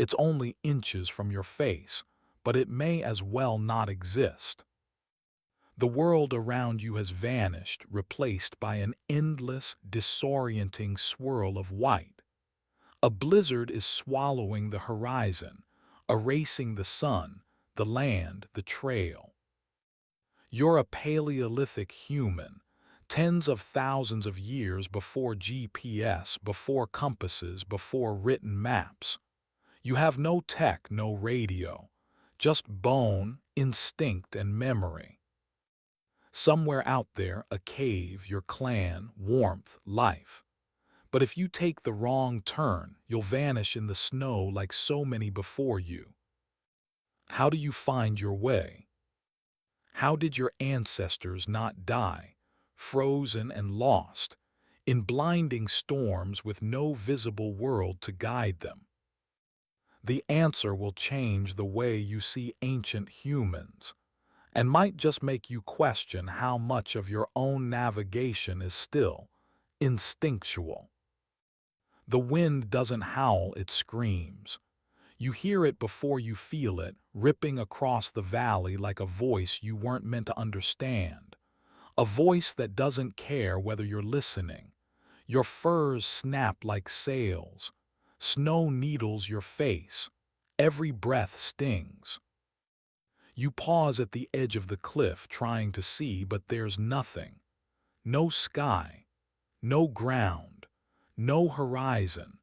It's only inches from your face, but it may as well not exist. The world around you has vanished, replaced by an endless, disorienting swirl of white. A blizzard is swallowing the horizon, erasing the sun, the land, the trail. You're a Paleolithic human, tens of thousands of years before GPS, before compasses, before written maps. You have no tech, no radio, just bone, instinct, and memory. Somewhere out there, a cave, your clan, warmth, life. But if you take the wrong turn, you'll vanish in the snow like so many before you. How do you find your way? How did your ancestors not die, frozen and lost, in blinding storms with no visible world to guide them? The answer will change the way you see ancient humans, and might just make you question how much of your own navigation is still instinctual. The wind doesn't howl, it screams. You hear it before you feel it, ripping across the valley like a voice you weren't meant to understand. A voice that doesn't care whether you're listening. Your furs snap like sails. Snow needles your face. Every breath stings. You pause at the edge of the cliff trying to see, but there's nothing. No sky, no ground, no horizon.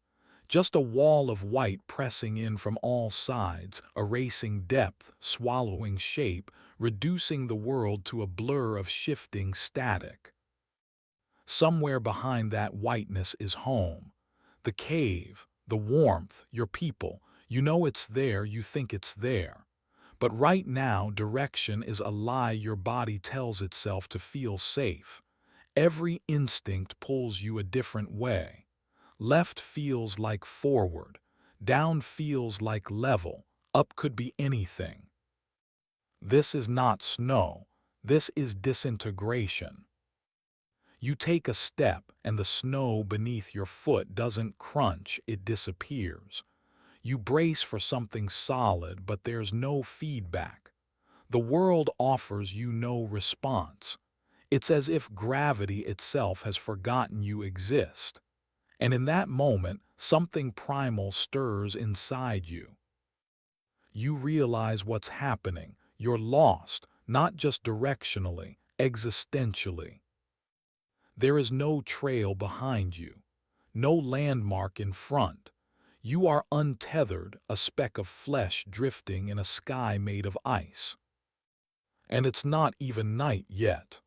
Just a wall of white pressing in from all sides, erasing depth, swallowing shape, reducing the world to a blur of shifting static. Somewhere behind that whiteness is home. The cave, the warmth, your people. You know it's there, you think it's there. But right now, direction is a lie your body tells itself to feel safe. Every instinct pulls you a different way. Left feels like forward, down feels like level, up could be anything. This is not snow, this is disintegration. You take a step and the snow beneath your foot doesn't crunch, it disappears. You brace for something solid, but there's no feedback. The world offers you no response. It's as if gravity itself has forgotten you exist. And in that moment, something primal stirs inside you. You realize what's happening. You're lost, not just directionally, existentially. There is no trail behind you, no landmark in front. You are untethered, a speck of flesh drifting in a sky made of ice. And it's not even night yet.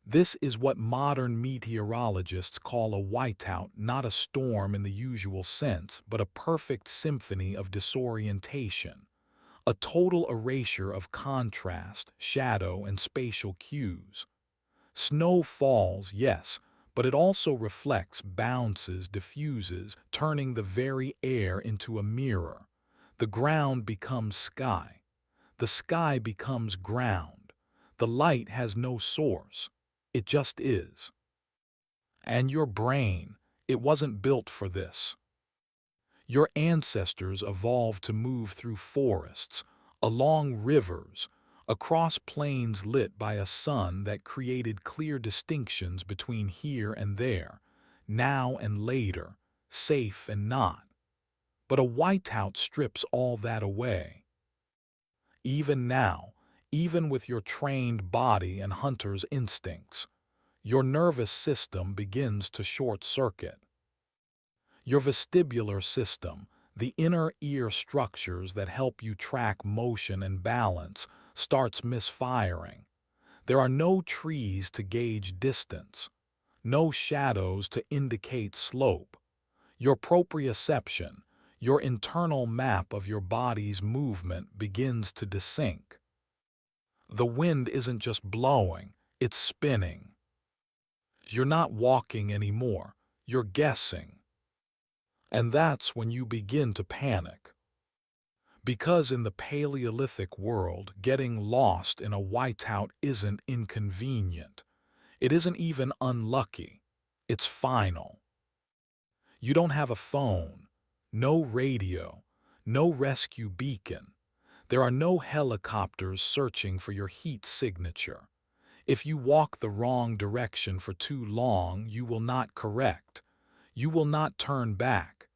This is what modern meteorologists call a whiteout, not a storm in the usual sense, but a perfect symphony of disorientation, a total erasure of contrast, shadow, and spatial cues. Snow falls, yes, but it also reflects, bounces, diffuses, turning the very air into a mirror. The ground becomes sky. The sky becomes ground. The light has no source. It just is. And your brain, it wasn't built for this. Your ancestors evolved to move through forests, along rivers, across plains lit by a sun that created clear distinctions between here and there, now and later, safe and not. But a whiteout strips all that away. Even now, even with your trained body and hunter's instincts, your nervous system begins to short-circuit. Your vestibular system, the inner ear structures that help you track motion and balance, starts misfiring. There are no trees to gauge distance, no shadows to indicate slope. Your proprioception, your internal map of your body's movement begins to desync. The wind isn't just blowing, it's spinning. You're not walking anymore, you're guessing. And that's when you begin to panic. Because in the Paleolithic world, getting lost in a whiteout isn't inconvenient. It isn't even unlucky. It's final. You don't have a phone, no radio, no rescue beacon. There are no helicopters searching for your heat signature. If you walk the wrong direction for too long, you will not correct. You will not turn back.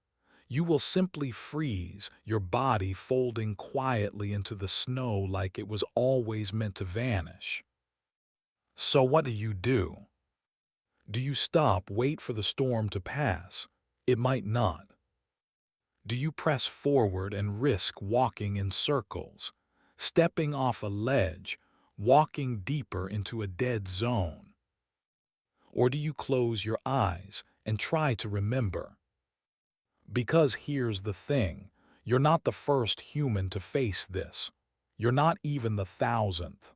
You will simply freeze, your body folding quietly into the snow like it was always meant to vanish. So what do? Do you stop, wait for the storm to pass? It might not. Do you press forward and risk walking in circles, stepping off a ledge, walking deeper into a dead zone? Or do you close your eyes and try to remember? Because here's the thing, you're not the first human to face this. You're not even the 1,000th.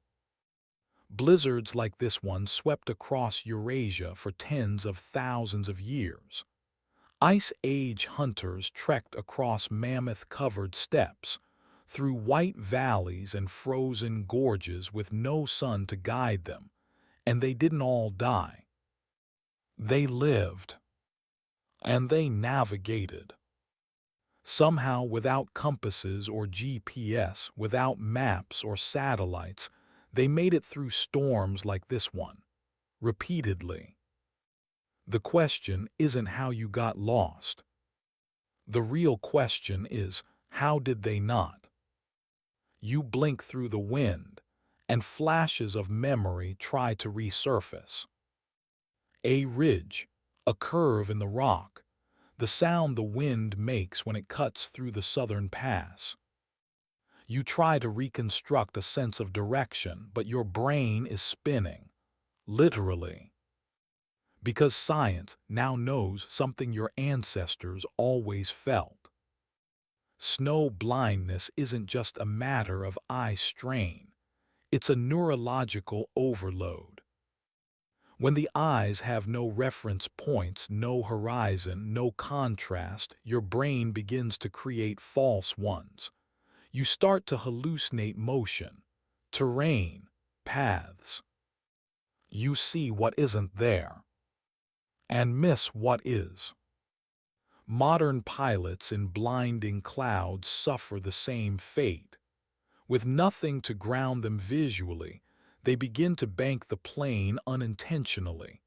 Blizzards like this one swept across Eurasia for tens of thousands of years. Ice Age hunters trekked across mammoth-covered steppes, through white valleys and frozen gorges with no sun to guide them, and they didn't all die. They lived, and they navigated. Somehow, without compasses or GPS, without maps or satellites, they made it through storms like this one, repeatedly. The question isn't how you got lost. The real question is, how did they not? You blink through the wind, and flashes of memory try to resurface. A ridge, a curve in the rock, the sound the wind makes when it cuts through the southern pass. You try to reconstruct a sense of direction, but your brain is spinning, literally. Because science now knows something your ancestors always felt. Snow blindness isn't just a matter of eye strain. It's a neurological overload. When the eyes have no reference points, no horizon, no contrast, your brain begins to create false ones. You start to hallucinate motion, terrain, paths. You see what isn't there, and miss what is. Modern pilots in blinding clouds suffer the same fate. With nothing to ground them visually, they begin to bank the plane unintentionally,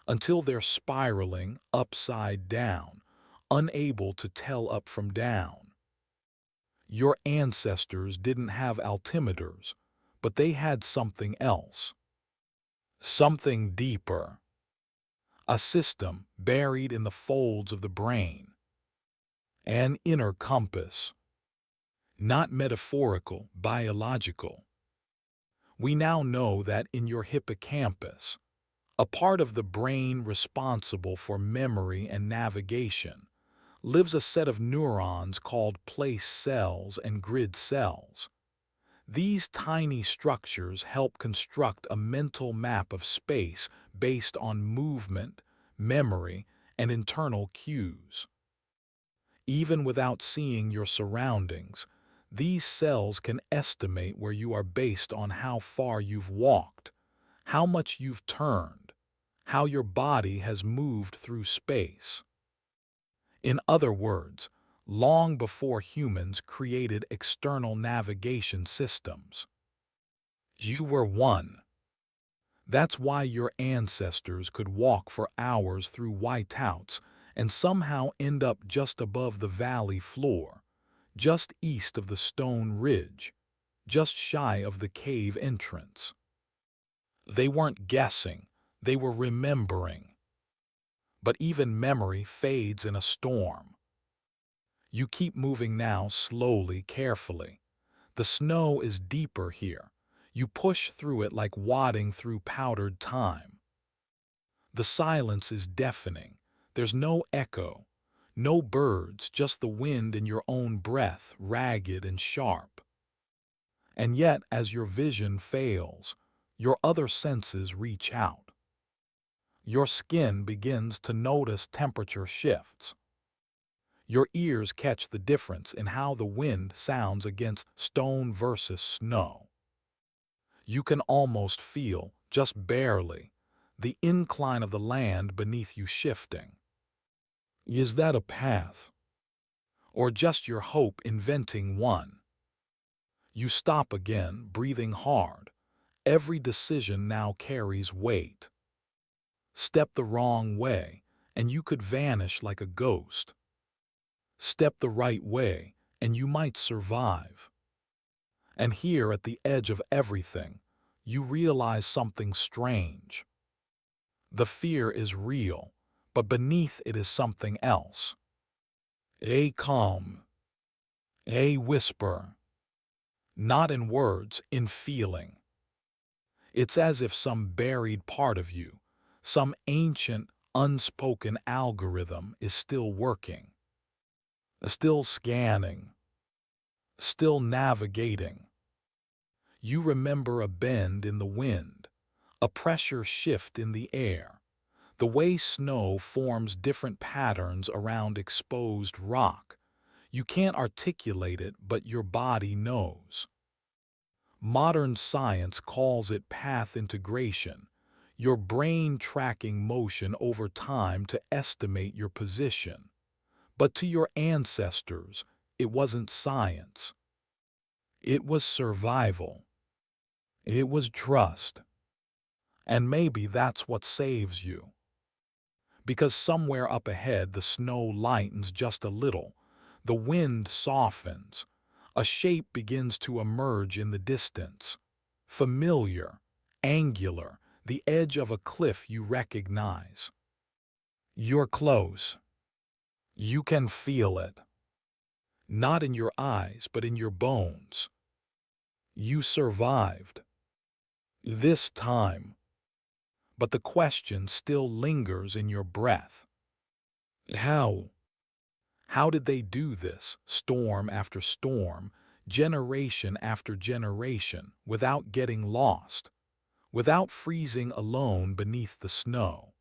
until they're spiraling upside down, unable to tell up from down. Your ancestors didn't have altimeters, but they had something else. Something deeper. A system buried in the folds of the brain. An inner compass. Not metaphorical, biological. We now know that in your hippocampus, a part of the brain responsible for memory and navigation, lives a set of neurons called place cells and grid cells. These tiny structures help construct a mental map of space based on movement, memory, and internal cues. Even without seeing your surroundings, these cells can estimate where you are based on how far you've walked, how much you've turned, how your body has moved through space. In other words, long before humans created external navigation systems, you were one. That's why your ancestors could walk for hours through whiteouts and somehow end up just above the valley floor, just east of the stone ridge, just shy of the cave entrance. They weren't guessing, they were remembering. But even memory fades in a storm. You keep moving now, slowly, carefully. The snow is deeper here. You push through it like wadding through powdered time. The silence is deafening. There's no echo, no birds, just the wind in your own breath, ragged and sharp. And yet, as your vision fails, your other senses reach out. Your skin begins to notice temperature shifts. Your ears catch the difference in how the wind sounds against stone versus snow. You can almost feel, just barely, the incline of the land beneath you shifting. Is that a path? or just your hope inventing one. You stop again, breathing hard. Every decision now carries weight. Step the wrong way, and you could vanish like a ghost. Step the right way, and you might survive. And here at the edge of everything, you realize something strange. The fear is real, but beneath it is something else. A calm, a whisper, not in words, in feeling. It's as if some buried part of you, some ancient, unspoken algorithm is still working, still scanning, still navigating. You remember a bend in the wind, a pressure shift in the air, the way snow forms different patterns around exposed rock. You can't articulate it, but your body knows. Modern science calls it path integration, your brain tracking motion over time to estimate your position. But to your ancestors, it wasn't science. It was survival. It was trust. And maybe that's what saves you. Because somewhere up ahead the snow lightens just a little, the wind softens, a shape begins to emerge in the distance. Familiar, angular, the edge of a cliff you recognize. You're close. You can feel it. Not in your eyes, but in your bones. You survived. This time. But the question still lingers in your breath. How? How did they do this, storm after storm, generation after generation, without getting lost, without freezing alone beneath the snow?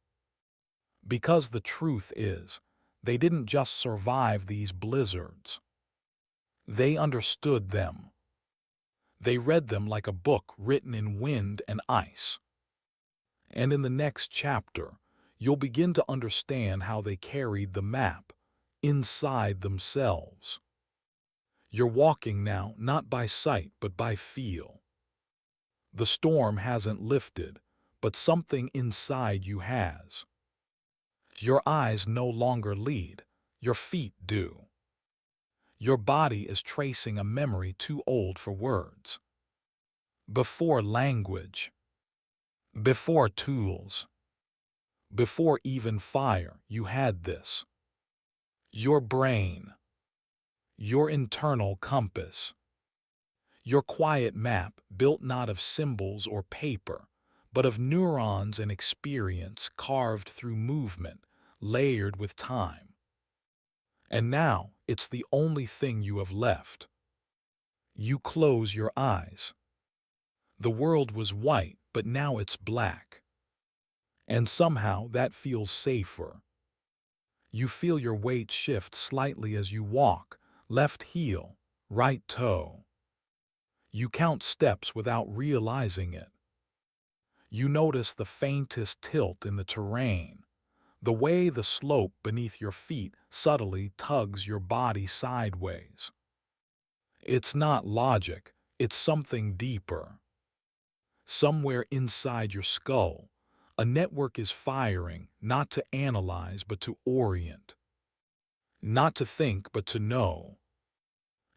Because the truth is, they didn't just survive these blizzards. They understood them. They read them like a book written in wind and ice. And in the next chapter, you'll begin to understand how they carried the map inside themselves. You're walking now not by sight but by feel. The storm hasn't lifted, but something inside you has. Your eyes no longer lead, your feet do. Your body is tracing a memory too old for words. Before language, before tools, before even fire, you had this. Your brain, your internal compass, your quiet map built not of symbols or paper, but of neurons and experience carved through movement, layered with time. And now it's the only thing you have left. You close your eyes. The world was white, but now it's black. And somehow that feels safer. You feel your weight shift slightly as you walk, left heel, right toe. You count steps without realizing it. You notice the faintest tilt in the terrain, the way the slope beneath your feet subtly tugs your body sideways. It's not logic, it's something deeper. Somewhere inside your skull, a network is firing, not to analyze but to orient. Not to think but to know.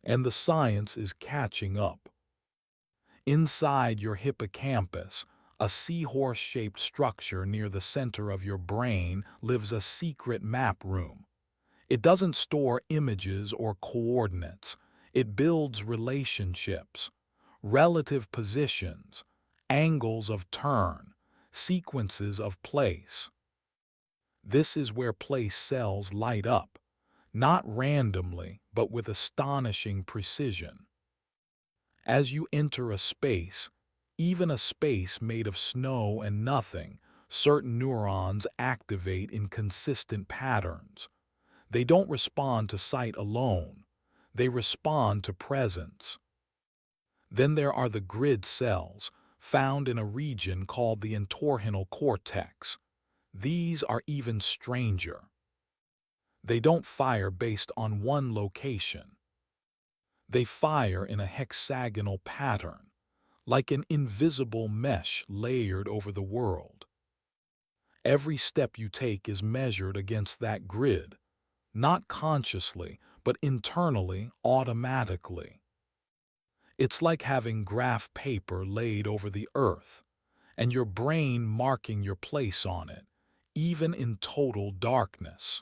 And the science is catching up. Inside your hippocampus, a seahorse-shaped structure near the center of your brain, lives a secret map room. It doesn't store images or coordinates. It builds relationships, relative positions, angles of turn, sequences of place. This is where place cells light up, not randomly, but with astonishing precision. As you enter a space, even a space made of snow and nothing, certain neurons activate in consistent patterns. They don't respond to sight alone. They respond to presence. Then there are the grid cells, found in a region called the entorhinal cortex. These are even stranger. They don't fire based on one location. They fire in a hexagonal pattern, like an invisible mesh layered over the world. Every step you take is measured against that grid, not consciously, but internally, automatically. It's like having graph paper laid over the earth, and your brain marking your place on it, even in total darkness.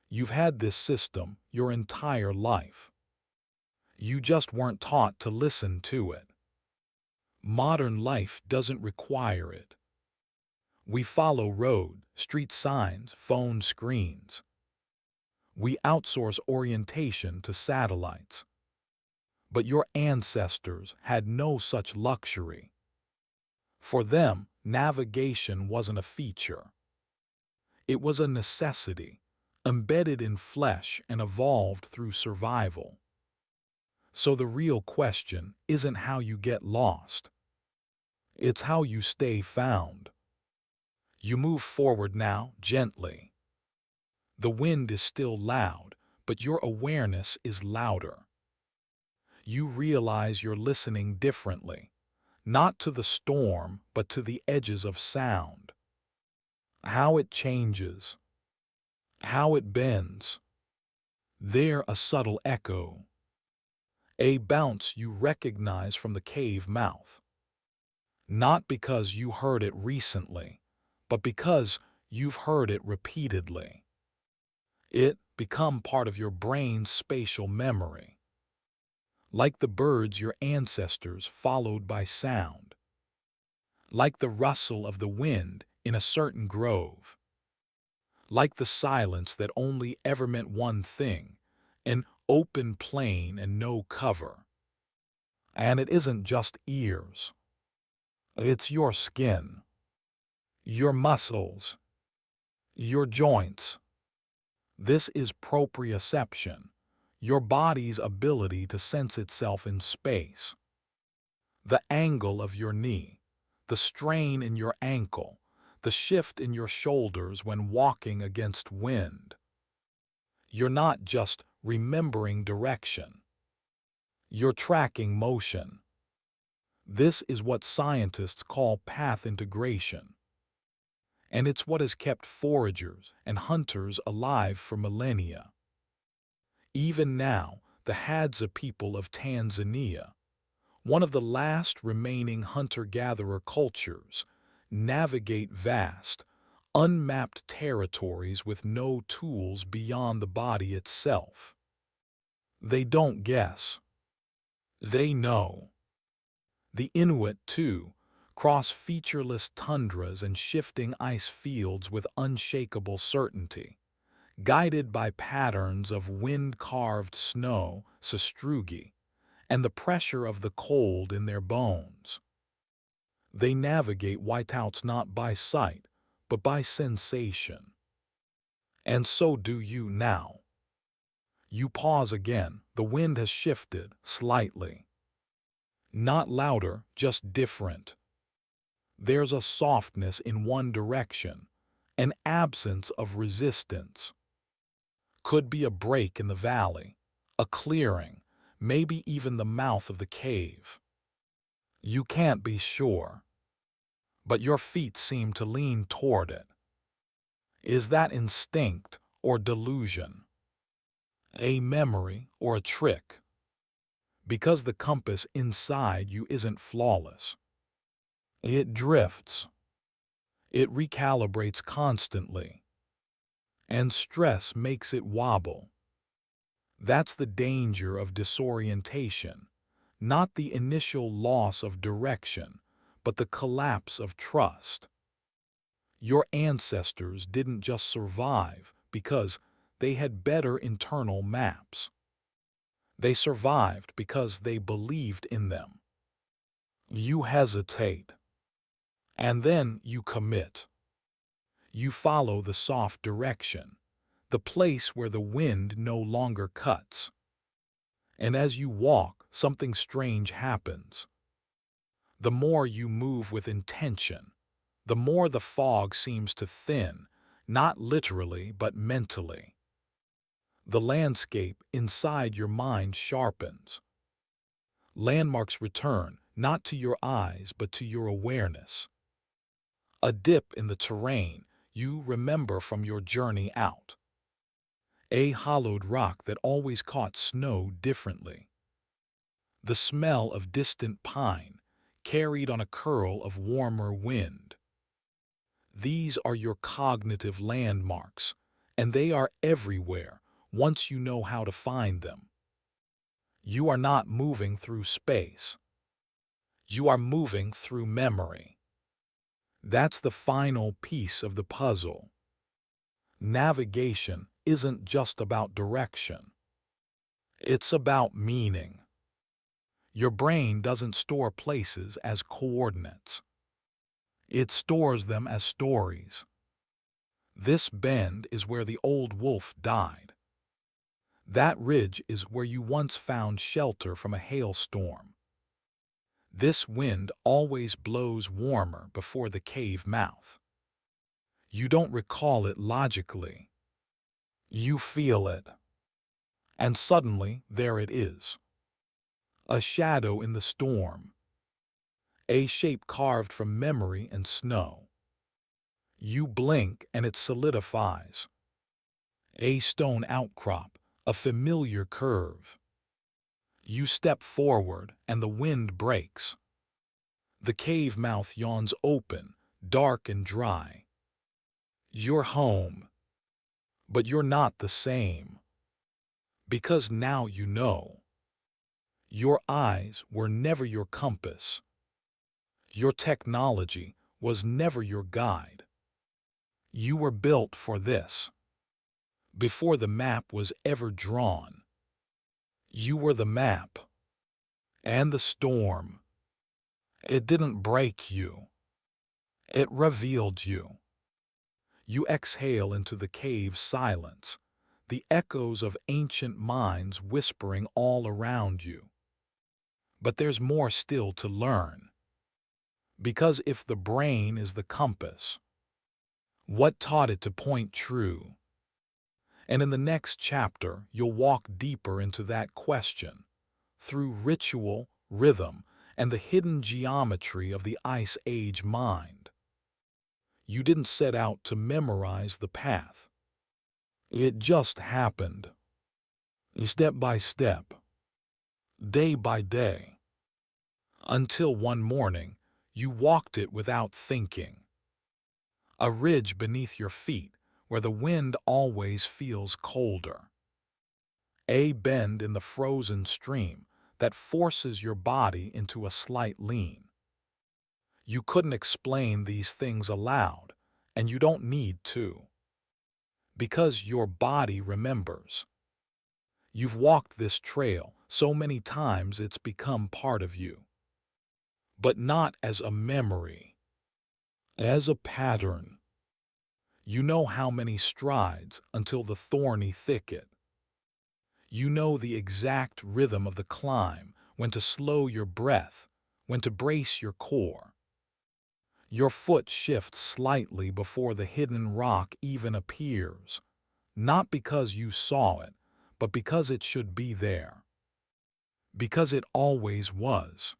You've had this system your entire life. You just weren't taught to listen to it. Modern life doesn't require it. We follow road, street signs, phone screens. We outsource orientation to satellites. But your ancestors had no such luxury. For them, navigation wasn't a feature. It was a necessity, embedded in flesh and evolved through survival. So the real question isn't how you get lost. It's how you stay found. You move forward now, gently. The wind is still loud, but your awareness is louder. You realize you're listening differently, not to the storm, but to the edges of sound. How it changes, how it bends. There a subtle echo, a bounce you recognize from the cave mouth. Not because you heard it recently, but because you've heard it repeatedly. It become part of your brain's spatial memory. Like the birds your ancestors followed by sound. Like the rustle of the wind in a certain grove. Like the silence that only ever meant one thing, an open plain and no cover. And it isn't just ears. It's your skin, your muscles, your joints. This is proprioception, your body's ability to sense itself in space. The angle of your knee, the strain in your ankle, the shift in your shoulders when walking against wind. You're not just remembering direction. You're tracking motion. This is what scientists call path integration. And it's what has kept foragers and hunters alive for millennia. Even now, the Hadza people of Tanzania, one of the last remaining hunter-gatherer cultures, navigate vast, unmapped territories with no tools beyond the body itself. They don't guess. They know. The Inuit, too, cross featureless tundras and shifting ice fields with unshakable certainty, guided by patterns of wind-carved snow, sastrugi, and the pressure of the cold in their bones. They navigate whiteouts not by sight, but by sensation. And so do you now. You pause again, the wind has shifted slightly. Not louder, just different. There's a softness in one direction, an absence of resistance. Could be a break in the valley, a clearing, maybe even the mouth of the cave. You can't be sure, but your feet seem to lean toward it. Is that instinct or delusion? A memory or a trick? Because the compass inside you isn't flawless. It drifts. It recalibrates constantly. And stress makes it wobble. That's the danger of disorientation, not the initial loss of direction, but the collapse of trust. Your ancestors didn't just survive because they had better internal maps. They survived because they believed in them. You hesitate, and then you commit. You follow the soft direction, the place where the wind no longer cuts. And as you walk, something strange happens. The more you move with intention, the more the fog seems to thin, not literally but mentally. The landscape inside your mind sharpens. Landmarks return, not to your eyes, but to your awareness. A dip in the terrain you remember from your journey out. A hollowed rock that always caught snow differently. The smell of distant pine carried on a curl of warmer wind. These are your cognitive landmarks, and they are everywhere once you know how to find them. You are not moving through space. You are moving through memory. That's the final piece of the puzzle. Navigation isn't just about direction. It's about meaning. Your brain doesn't store places as coordinates. It stores them as stories. This bend is where the old wolf died. That ridge is where you once found shelter from a hailstorm. This wind always blows warmer before the cave mouth. You don't recall it logically. You feel it. And suddenly, there it is. A shadow in the storm. A shape carved from memory and snow. You blink and it solidifies. A stone outcrop, a familiar curve. You step forward and the wind breaks. The cave mouth yawns open, dark and dry. You're home. But you're not the same. Because now you know. Your eyes were never your compass. Your technology was never your guide. You were built for this. Before the map was ever drawn. You were the map. And the storm. It didn't break you. It revealed you. You exhale into the cave's silence, the echoes of ancient minds whispering all around you. But there's more still to learn. Because if the brain is the compass, what taught it to point true? And in the next chapter, you'll walk deeper into that question, through ritual, rhythm, and the hidden geometry of the Ice Age mind. You didn't set out to memorize the path. It just happened. Step by step. Day by day. Until one morning, you walked it without thinking. A ridge beneath your feet where the wind always feels colder. A bend in the frozen stream that forces your body into a slight lean. You couldn't explain these things aloud, and you don't need to. Because your body remembers. You've walked this trail so many times it's become part of you. But not as a memory. As a pattern. You know how many strides until the thorny thicket. You know the exact rhythm of the climb, when to slow your breath, when to brace your core. Your foot shifts slightly before the hidden rock even appears, not because you saw it, but because it should be there. Because it always was.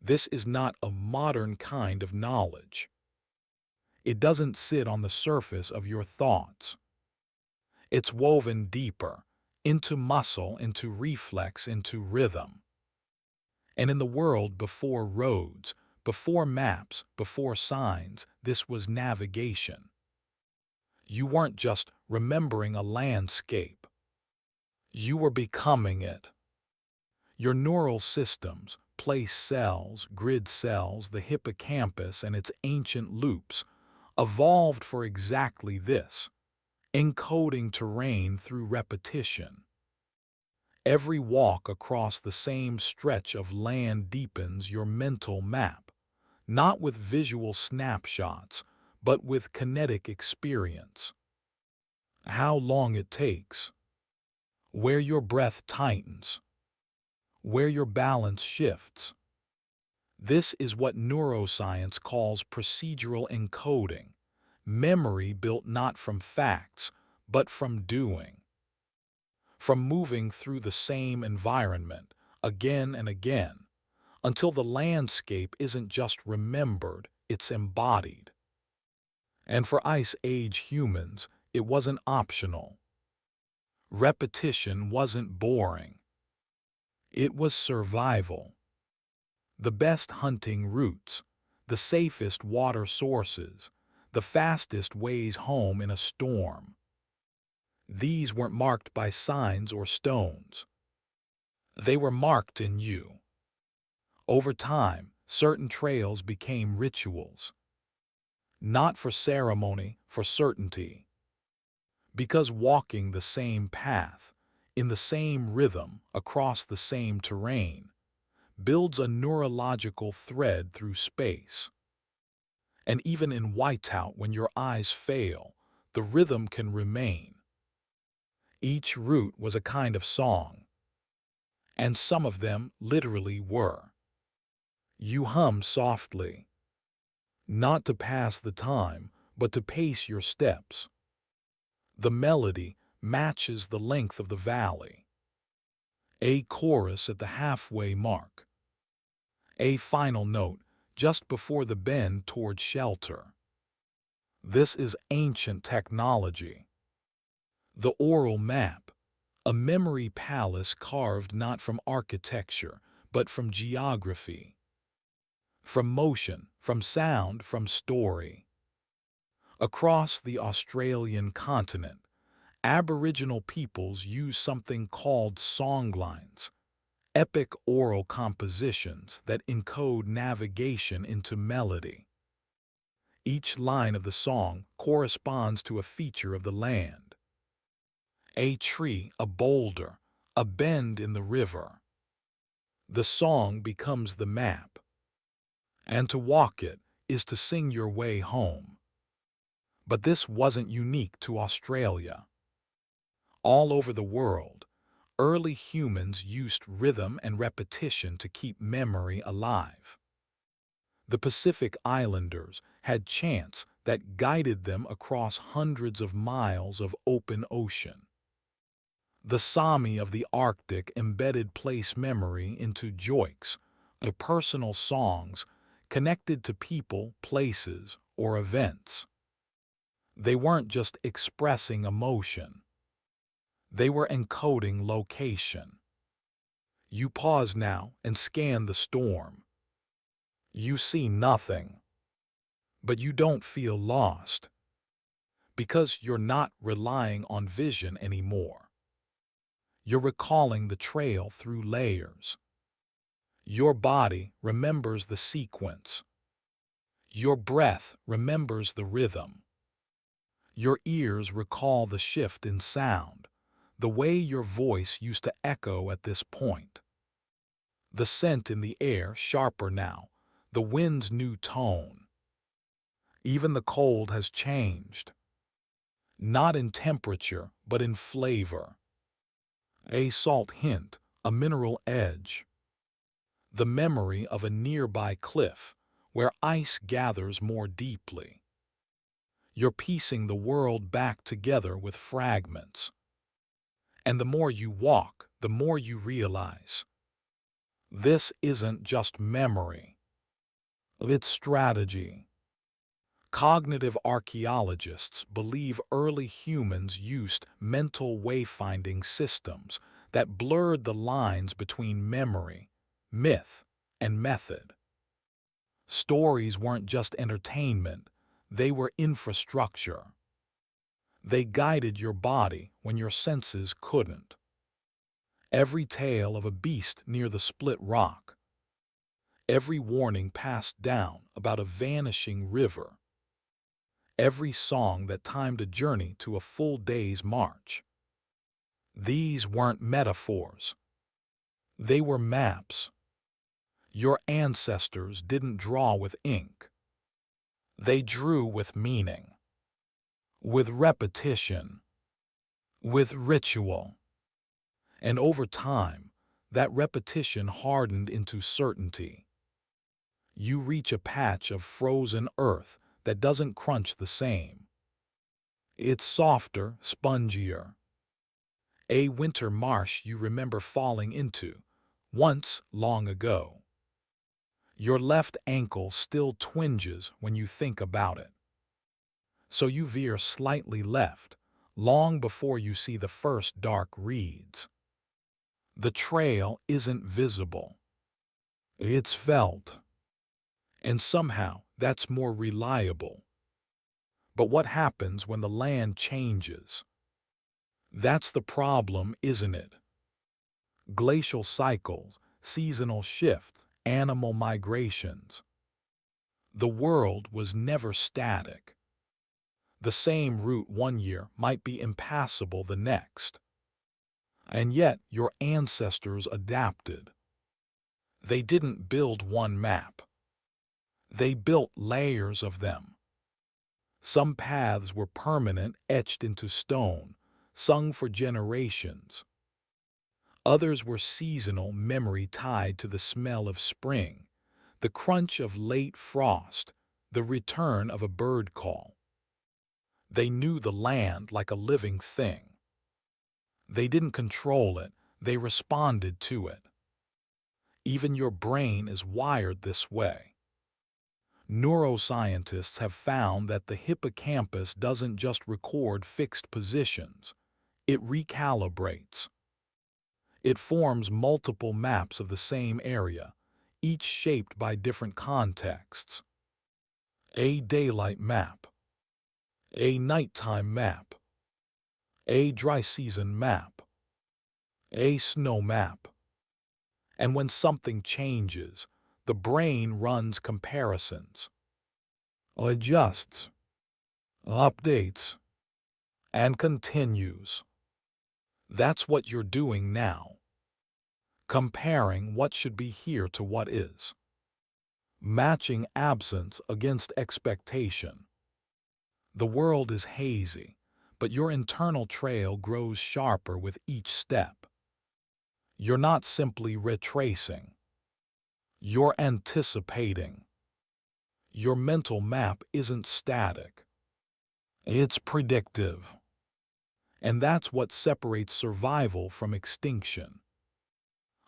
This is not a modern kind of knowledge. It doesn't sit on the surface of your thoughts. It's woven deeper, into muscle, into reflex, into rhythm. And in the world before roads, before maps, before signs, this was navigation. You weren't just remembering a landscape. You were becoming it. Your neural systems, place cells, grid cells, the hippocampus and its ancient loops, evolved for exactly this, encoding terrain through repetition. Every walk across the same stretch of land deepens your mental map, not with visual snapshots, but with kinetic experience. How long it takes, where your breath tightens, where your balance shifts. This is what neuroscience calls procedural encoding, memory built not from facts, but from doing. from moving through the same environment again and again until the landscape isn't just remembered, it's embodied. And for Ice Age humans, it wasn't optional. Repetition wasn't boring. It was survival. The best hunting routes, the safest water sources, the fastest ways home in a storm. These weren't marked by signs or stones. They were marked in you. Over time, certain trails became rituals. Not for ceremony, for certainty. Because walking the same path, in the same rhythm, across the same terrain, builds a neurological thread through space. And even in whiteout, when your eyes fail, the rhythm can remain. Each route was a kind of song, and some of them literally were. You hum softly, not to pass the time, but to pace your steps. The melody matches the length of the valley. A chorus at the halfway mark. A final note just before the bend toward shelter. This is ancient technology. The oral map, a memory palace carved not from architecture, but from geography. From motion, from sound, from story. Across the Australian continent, Aboriginal peoples use something called songlines, epic oral compositions that encode navigation into melody. Each line of the song corresponds to a feature of the land. A tree, a boulder, a bend in the river. The song becomes the map, and to walk it is to sing your way home. But this wasn't unique to Australia. All over the world, early humans used rhythm and repetition to keep memory alive. The Pacific Islanders had chants that guided them across hundreds of miles of open ocean. The Sami of the Arctic embedded place memory into joiks, or personal songs connected to people, places, or events. They weren't just expressing emotion. They were encoding location. You pause now and scan the storm. You see nothing, but you don't feel lost, because you're not relying on vision anymore. You're recalling the trail through layers. Your body remembers the sequence. Your breath remembers the rhythm. Your ears recall the shift in sound, the way your voice used to echo at this point. The scent in the air sharper now, the wind's new tone. Even the cold has changed. Not in temperature, but in flavor. A salt hint, a mineral edge. The memory of a nearby cliff, where ice gathers more deeply. You're piecing the world back together with fragments. And the more you walk, the more you realize. This isn't just memory. It's strategy. Cognitive archaeologists believe early humans used mental wayfinding systems that blurred the lines between memory, myth, and method. Stories weren't just entertainment, they were infrastructure. They guided your body when your senses couldn't. Every tale of a beast near the split rock. Every warning passed down about a vanishing river. Every song that timed a journey to a full day's march. These weren't metaphors. They were maps. Your ancestors didn't draw with ink. They drew with meaning, with repetition, with ritual. And over time, that repetition hardened into certainty. You reach a patch of frozen earth that doesn't crunch the same. It's softer, spongier. A winter marsh you remember falling into, once long ago. Your left ankle still twinges when you think about it. So you veer slightly left, long before you see the first dark reeds. The trail isn't visible. It's felt. And somehow that's more reliable. But what happens when the land changes? That's the problem, isn't it? Glacial cycles, seasonal shift, animal migrations. The world was never static. The same route one year might be impassable the next. And yet your ancestors adapted. They didn't build one map. They built layers of them. Some paths were permanent, etched into stone, sung for generations. Others were seasonal, memory tied to the smell of spring, the crunch of late frost, the return of a bird call. They knew the land like a living thing. They didn't control it, they responded to it. Even your brain is wired this way. Neuroscientists have found that the hippocampus doesn't just record fixed positions, it recalibrates. It forms multiple maps of the same area, each shaped by different contexts. A daylight map, a nighttime map, a dry season map, a snow map. And when something changes, the brain runs comparisons, adjusts, updates, and continues. That's what you're doing now. Comparing what should be here to what is. Matching absence against expectation. The world is hazy, but your internal trail grows sharper with each step. You're not simply retracing. You're anticipating. Your mental map isn't static. It's predictive. And that's what separates survival from extinction.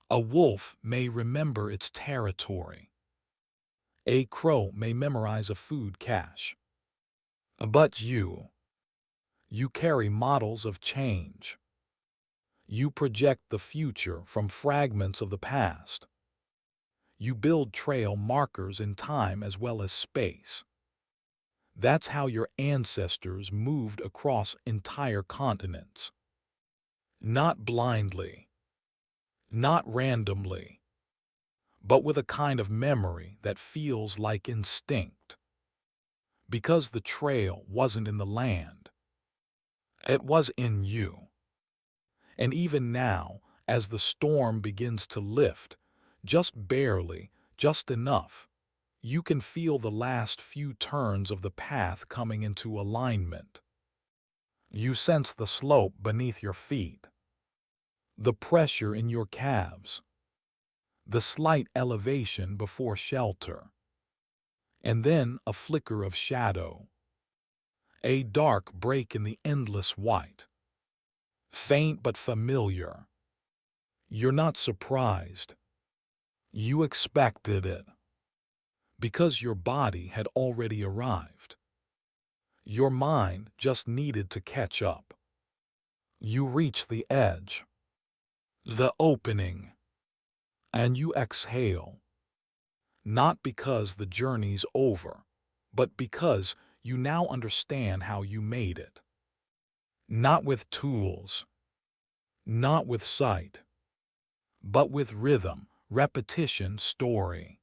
A wolf may remember its territory. A crow may memorize a food cache. But you carry models of change. You project the future from fragments of the past. You build trail markers in time as well as space. That's how your ancestors moved across entire continents. Not blindly, not randomly, but with a kind of memory that feels like instinct. Because the trail wasn't in the land. It was in you. And even now, as the storm begins to lift, just barely, just enough, you can feel the last few turns of the path coming into alignment. You sense the slope beneath your feet, the pressure in your calves, the slight elevation before shelter, and then a flicker of shadow, a dark break in the endless white. Faint but familiar. You're not surprised. You expected it. Because your body had already arrived. Your mind just needed to catch up. You reach the edge. The opening. And you exhale. Not because the journey's over, but because you now understand how you made it. Not with tools. Not with sight. But with rhythm, repetition, story.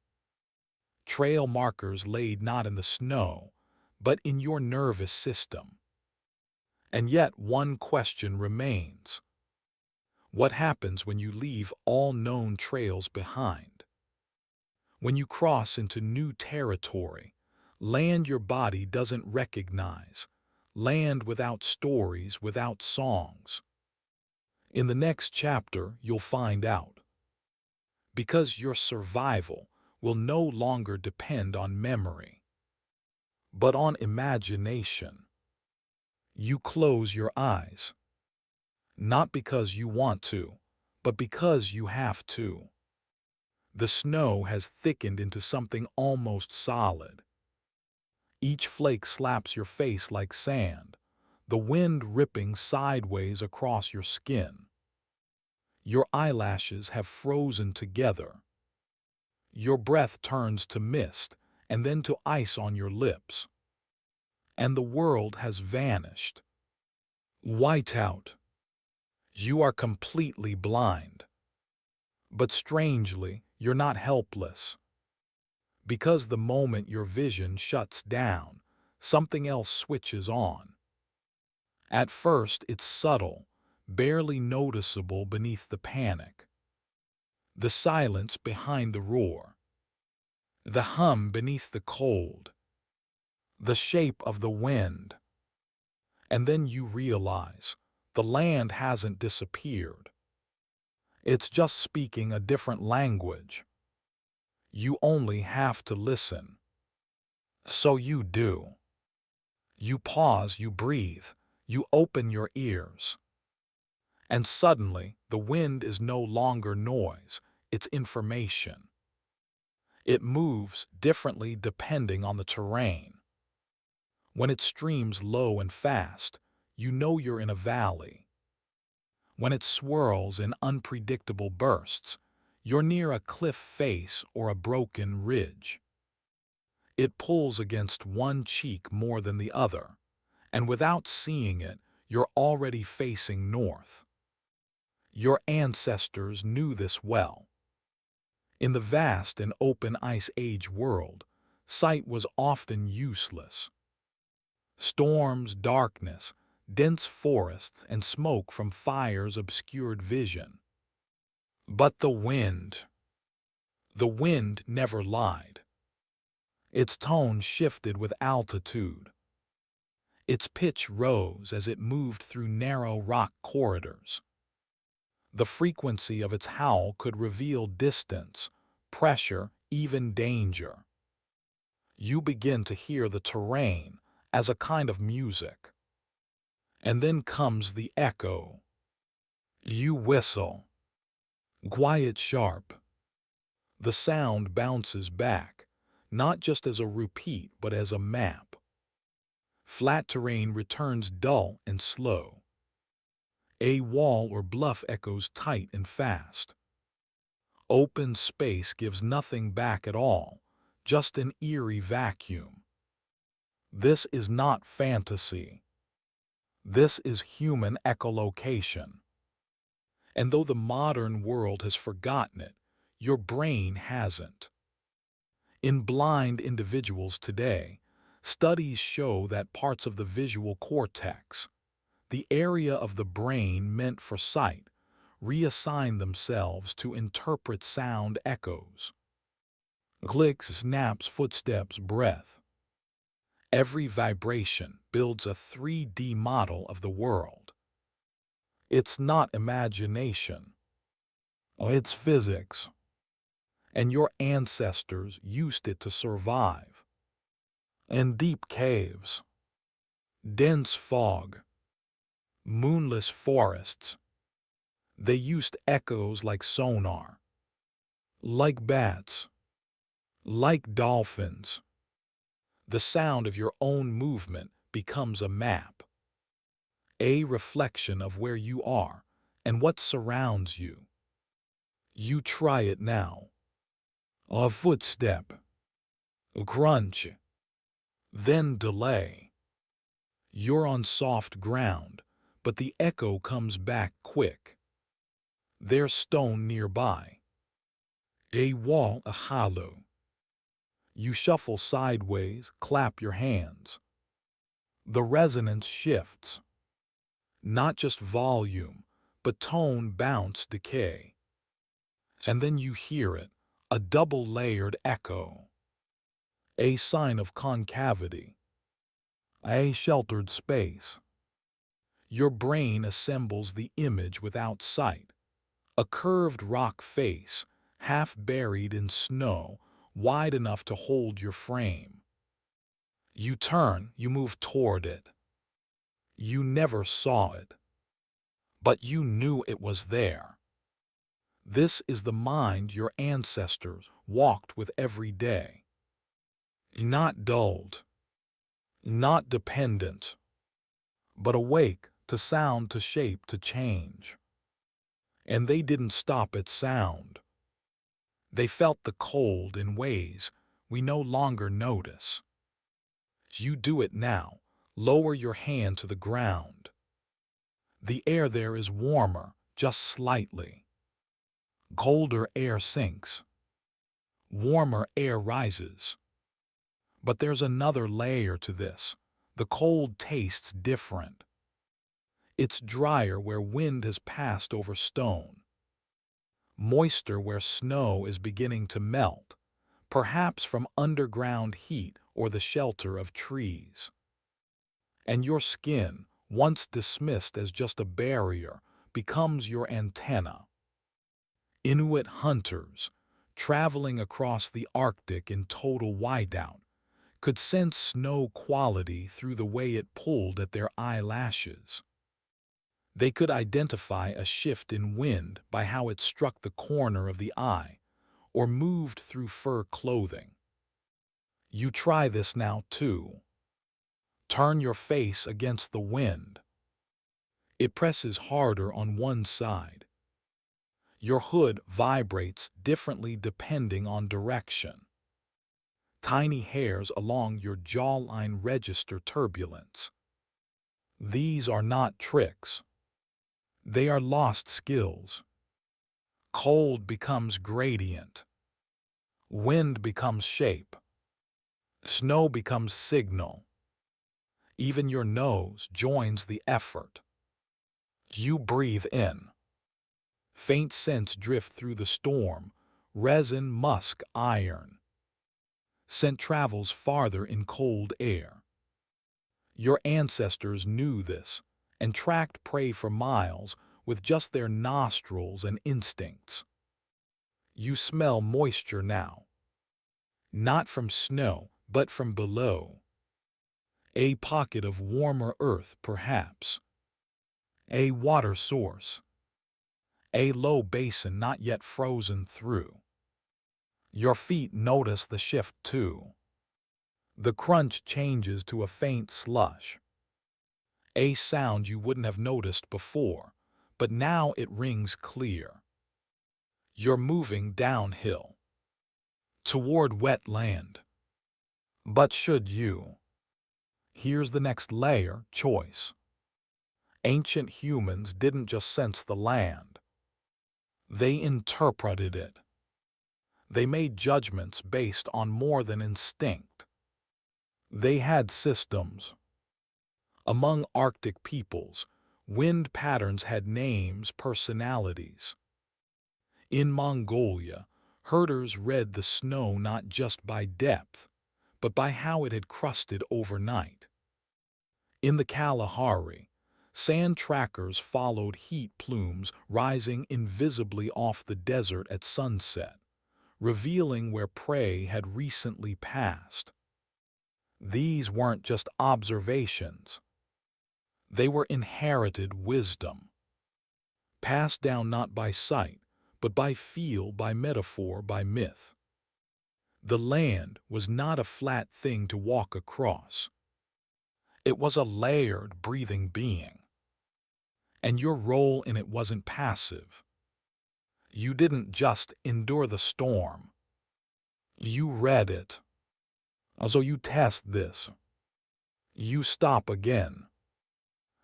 Trail markers laid not in the snow, but in your nervous system. And yet one question remains. What happens when you leave all known trails behind? When you cross into new territory, land your body doesn't recognize, land without stories, without songs. In the next chapter, you'll find out. Because your survival will no longer depend on memory, but on imagination. You close your eyes. Not because you want to, but because you have to. The snow has thickened into something almost solid. Each flake slaps your face like sand, the wind ripping sideways across your skin. Your eyelashes have frozen together. Your breath turns to mist and then to ice on your lips. And the world has vanished. Whiteout. You are completely blind. But strangely, you're not helpless. Because the moment your vision shuts down, something else switches on. At first, it's subtle, barely noticeable beneath the panic. The silence behind the roar. The hum beneath the cold. The shape of the wind. And then you realize the land hasn't disappeared. It's just speaking a different language. You only have to listen. So you do. You pause, you breathe, you open your ears. And suddenly, the wind is no longer noise, it's information. It moves differently depending on the terrain. When it streams low and fast, you know you're in a valley. When it swirls in unpredictable bursts, you're near a cliff face or a broken ridge. It pulls against one cheek more than the other, and without seeing it, you're already facing north. Your ancestors knew this well. In the vast and open Ice Age world, sight was often useless. Storms, darkness, dense forests, and smoke from fires obscured vision. But the wind never lied. Its tone shifted with altitude. Its pitch rose as it moved through narrow rock corridors. The frequency of its howl could reveal distance, pressure, even danger. You begin to hear the terrain as a kind of music. And then comes the echo. You whistle. Quiet, sharp. The sound bounces back, not just as a repeat but as a map. Flat terrain returns dull and slow. A wall or bluff echoes tight and fast. Open space gives nothing back at all, just an eerie vacuum. This is not fantasy. This is human echolocation. And though the modern world has forgotten it, your brain hasn't. In blind individuals today, studies show that parts of the visual cortex, the area of the brain meant for sight, reassign themselves to interpret sound echoes. Clicks, snaps, footsteps, breath. Every vibration builds a 3D model of the world. It's not imagination. It's physics. And your ancestors used it to survive. In deep caves, dense fog, moonless forests, they used echoes like sonar, like bats, like dolphins. The sound of your own movement becomes a map, a reflection of where you are and what surrounds you. You try it now. A footstep, a crunch, then delay. You're on soft ground, but the echo comes back quick. There's stone nearby. A wall, a hollow. You shuffle sideways, clap your hands. The resonance shifts. Not just volume, but tone, bounce, decay. And then you hear it, a double-layered echo. A sign of concavity. A sheltered space. Your brain assembles the image without sight. A curved rock face, half buried in snow, wide enough to hold your frame. You turn, you move toward it. You never saw it. but you knew it was there. This is the mind your ancestors walked with every day. Not dulled, not dependent, but awake to sound, to shape, to change. And they didn't stop at sound. They felt the cold in ways we no longer notice. You do it now. Lower your hand to the ground. The air there is warmer, just slightly. Colder air sinks. Warmer air rises. But there's another layer to this. The cold tastes different. It's drier where wind has passed over stone. Moister where snow is beginning to melt, perhaps from underground heat or the shelter of trees. And your skin, once dismissed as just a barrier, becomes your antenna. Inuit hunters, traveling across the Arctic in total whiteout, could sense snow quality through the way it pulled at their eyelashes. They could identify a shift in wind by how it struck the corner of the eye or moved through fur clothing. You try this now too. Turn your face against the wind. It presses harder on one side. Your hood vibrates differently depending on direction. Tiny hairs along your jawline register turbulence. These are not tricks. They are lost skills. Cold becomes gradient. Wind becomes shape. Snow becomes signal. Even your nose joins the effort. You breathe in. Faint scents drift through the storm, resin, musk, iron. Scent travels farther in cold air. Your ancestors knew this and tracked prey for miles with just their nostrils and instincts. You smell moisture now. Not from snow, but from below. A pocket of warmer earth, perhaps. A water source. A low basin not yet frozen through. Your feet notice the shift too. The crunch changes to a faint slush. A sound you wouldn't have noticed before, but now it rings clear. You're moving downhill. Toward wet land. But should you? Here's the next layer, choice. Ancient humans didn't just sense the land. They interpreted it. They made judgments based on more than instinct. They had systems. Among Arctic peoples, wind patterns had names, personalities. In Mongolia, herders read the snow not just by depth, but by how it had crusted overnight. In the Kalahari, sand trackers followed heat plumes rising invisibly off the desert at sunset, revealing where prey had recently passed. These weren't just observations. They were inherited wisdom, passed down not by sight, but by feel, by metaphor, by myth. The land was not a flat thing to walk across. It was a layered, breathing being. And your role in it wasn't passive. You didn't just endure the storm. You read it. So you test this. You stop again.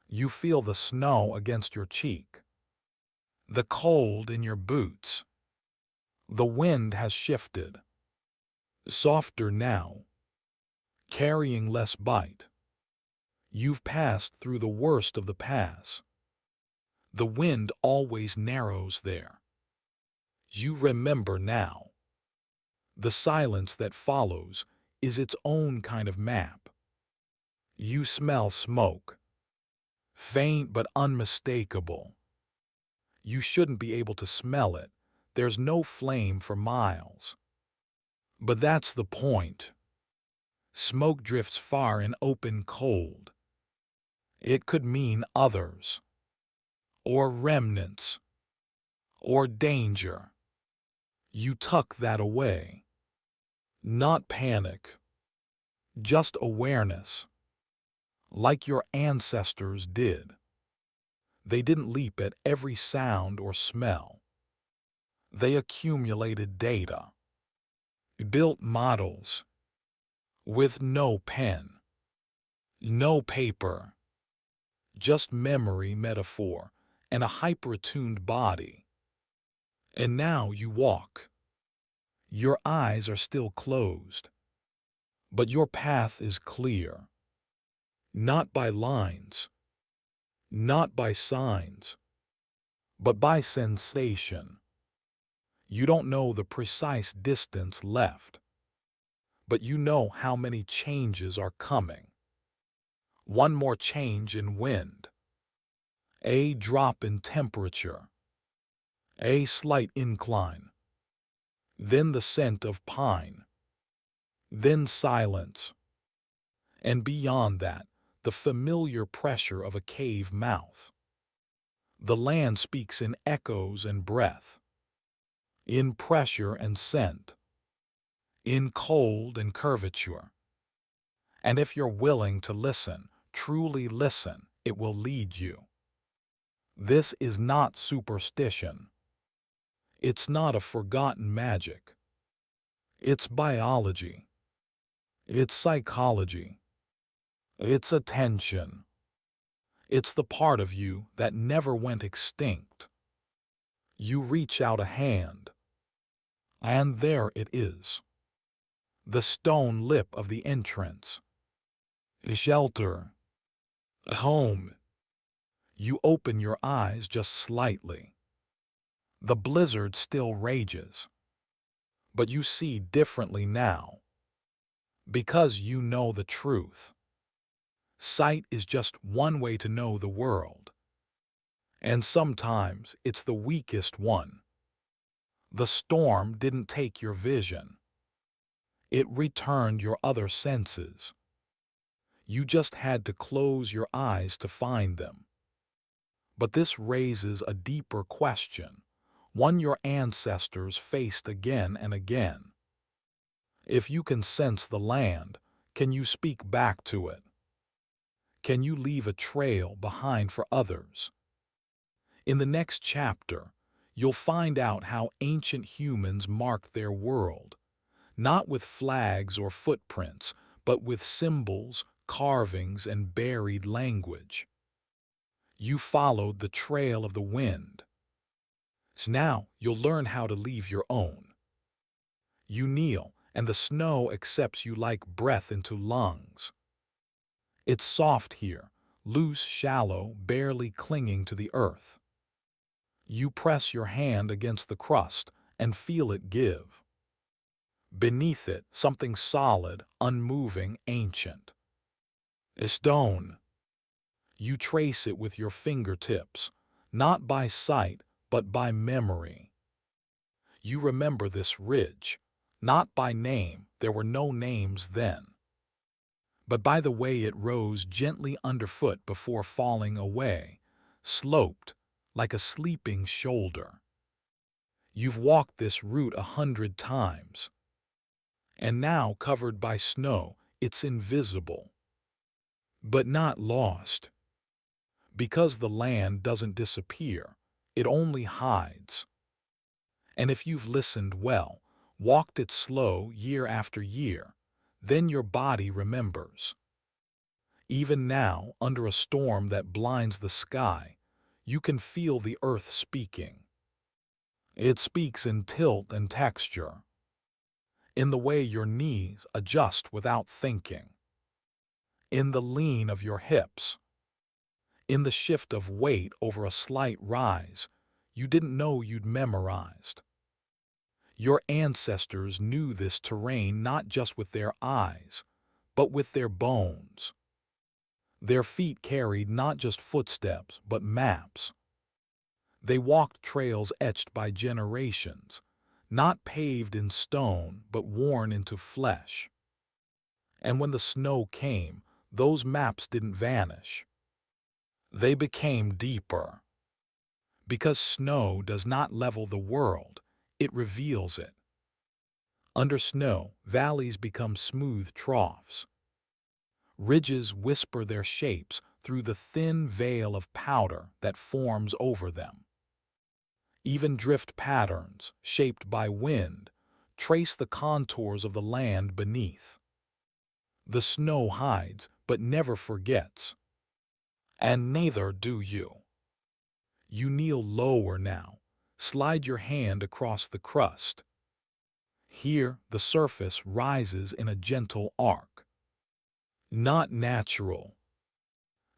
You feel the snow against your cheek. The cold in your boots. The wind has shifted. Softer now. Carrying less bite. You've passed through the worst of the pass. The wind always narrows there. You remember now. The silence that follows is its own kind of map. You smell smoke. Faint but unmistakable. You shouldn't be able to smell it. There's no flame for miles. But that's the point. Smoke drifts far in open cold. It could mean others. or remnants, or danger. You tuck that away. Not panic, just awareness, like your ancestors did. They didn't leap at every sound or smell. They accumulated data, built models, with no pen, no paper, just memory, metaphor, and a hyper-attuned body. And now you walk. Your eyes are still closed, but your path is clear. Not by lines, not by signs, but by sensation. You don't know the precise distance left, but you know how many changes are coming. One more change in wind, a drop in temperature, a slight incline, then the scent of pine, then silence, and beyond that, the familiar pressure of a cave mouth. The land speaks in echoes and breath, in pressure and scent, in cold and curvature. And if you're willing to listen, truly listen, it will lead you. This is not superstition. It's not a forgotten magic. It's biology. It's psychology. It's attention. It's the part of you that never went extinct. You reach out a hand, and there it is. The stone lip of the entrance. A shelter. A home. You open your eyes just slightly. The blizzard still rages, but you see differently now, because you know the truth. Sight is just one way to know the world, and sometimes it's the weakest one. The storm didn't take your vision. It returned your other senses. You just had to close your eyes to find them. But this raises a deeper question, one your ancestors faced again and again. If you can sense the land, can you speak back to it? Can you leave a trail behind for others? In the next chapter, you'll find out how ancient humans marked their world, not with flags or footprints, but with symbols, carvings, and buried language. You followed the trail of the wind. So now you'll learn how to leave your own. You kneel, and the snow accepts you like breath into lungs. It's soft here, loose, shallow, barely clinging to the earth. You press your hand against the crust and feel it give. Beneath it, something solid, unmoving, ancient. A stone. You trace it with your fingertips, not by sight, but by memory. You remember this ridge, not by name, there were no names then, but by the way it rose gently underfoot before falling away, sloped like a sleeping shoulder. You've walked this route 100 times, and now covered by snow, it's invisible, but not lost. Because the land doesn't disappear, it only hides. And if you've listened well, walked it slow year after year, then your body remembers. Even now, under a storm that blinds the sky, you can feel the earth speaking. It speaks in tilt and texture, in the way your knees adjust without thinking, in the lean of your hips, in the shift of weight over a slight rise you didn't know you'd memorized. Your ancestors knew this terrain not just with their eyes, but with their bones. Their feet carried not just footsteps, but maps. They walked trails etched by generations, not paved in stone, but worn into flesh. And when the snow came, those maps didn't vanish. They became deeper. Because snow does not level the world, it reveals it. Under snow, valleys become smooth troughs. Ridges whisper their shapes through the thin veil of powder that forms over them. Even drift patterns, shaped by wind, trace the contours of the land beneath. The snow hides, but never forgets. And neither do you. You kneel lower now, slide your hand across the crust. Here, the surface rises in a gentle arc. Not natural.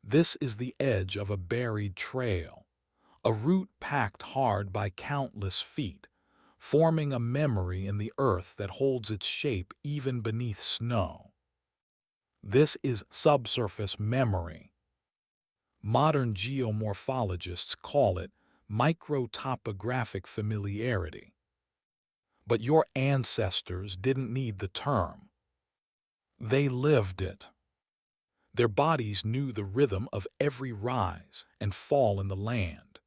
This is the edge of a buried trail, a route packed hard by countless feet, forming a memory in the earth that holds its shape even beneath snow. This is subsurface memory. Modern geomorphologists call it microtopographic familiarity. But your ancestors didn't need the term. They lived it. Their bodies knew the rhythm of every rise and fall in the land.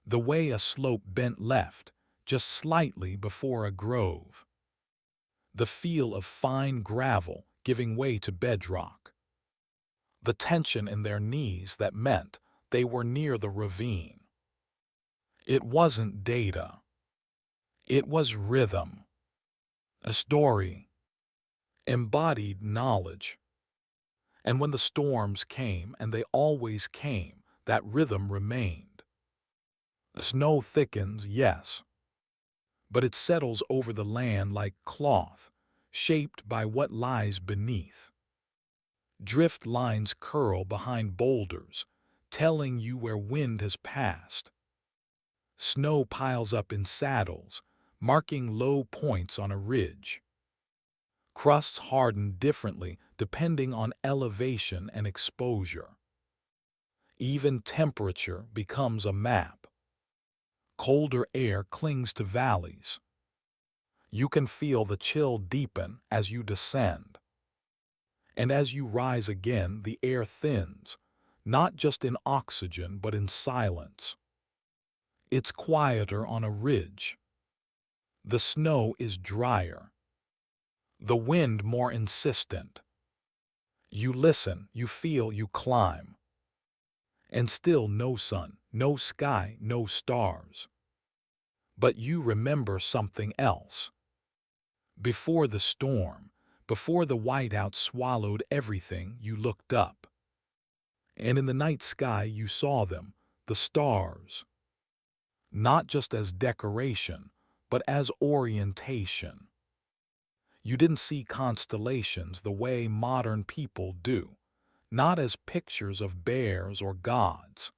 The way a slope bent left, just slightly before a grove. The feel of fine gravel giving way to bedrock. The tension in their knees that meant they were near the ravine. It wasn't data. It was rhythm. A story. Embodied knowledge. And when the storms came, and they always came, that rhythm remained. The snow thickens, yes, but it settles over the land like cloth, shaped by what lies beneath. Drift lines curl behind boulders, telling you where wind has passed. Snow piles up in saddles, marking low points on a ridge. Crusts harden differently depending on elevation and exposure. Even temperature becomes a map. Colder air clings to valleys. You can feel the chill deepen as you descend. And as you rise again, the air thins, not just in oxygen but in silence. It's quieter on a ridge. The snow is drier. The wind more insistent. You listen, you feel, you climb. And still no sun, no sky, no stars. But you remember something else. Before the storm, before the whiteout swallowed everything, you looked up. And in the night sky you saw them, the stars. Not just as decoration, but as orientation. You didn't see constellations the way modern people do, not as pictures of bears or gods.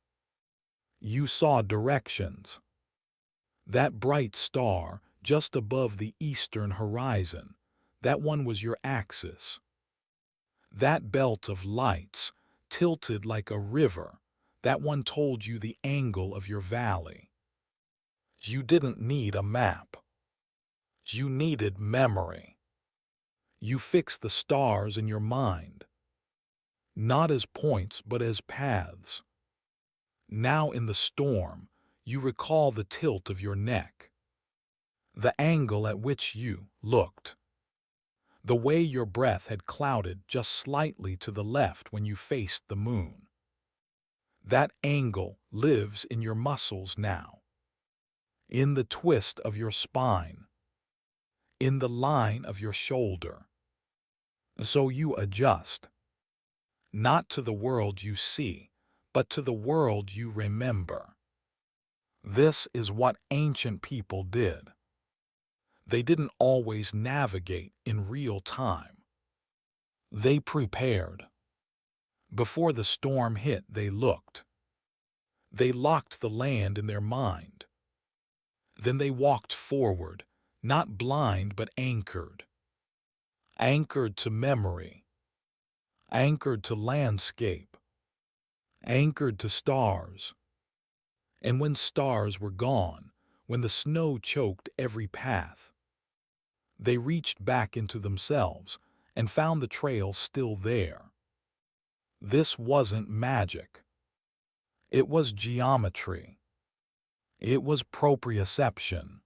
You saw directions. That bright star just above the eastern horizon, that one was your axis. That belt of lights, tilted like a river, that one told you the angle of your valley. You didn't need a map. You needed memory. You fixed the stars in your mind, not as points but as paths. Now in the storm, you recall the tilt of your neck, the angle at which you looked, the way your breath had clouded just slightly to the left when you faced the moon. That angle lives in your muscles now, in the twist of your spine, in the line of your shoulder. So you adjust, not to the world you see, but to the world you remember. This is what ancient people did. They didn't always navigate in real time. They prepared. Before the storm hit, they looked. They locked the land in their mind. Then they walked forward, not blind but anchored. Anchored to memory. Anchored to landscape. Anchored to stars. And when stars were gone, when the snow choked every path, they reached back into themselves and found the trail still there. This wasn't magic. It was geometry. It was proprioception.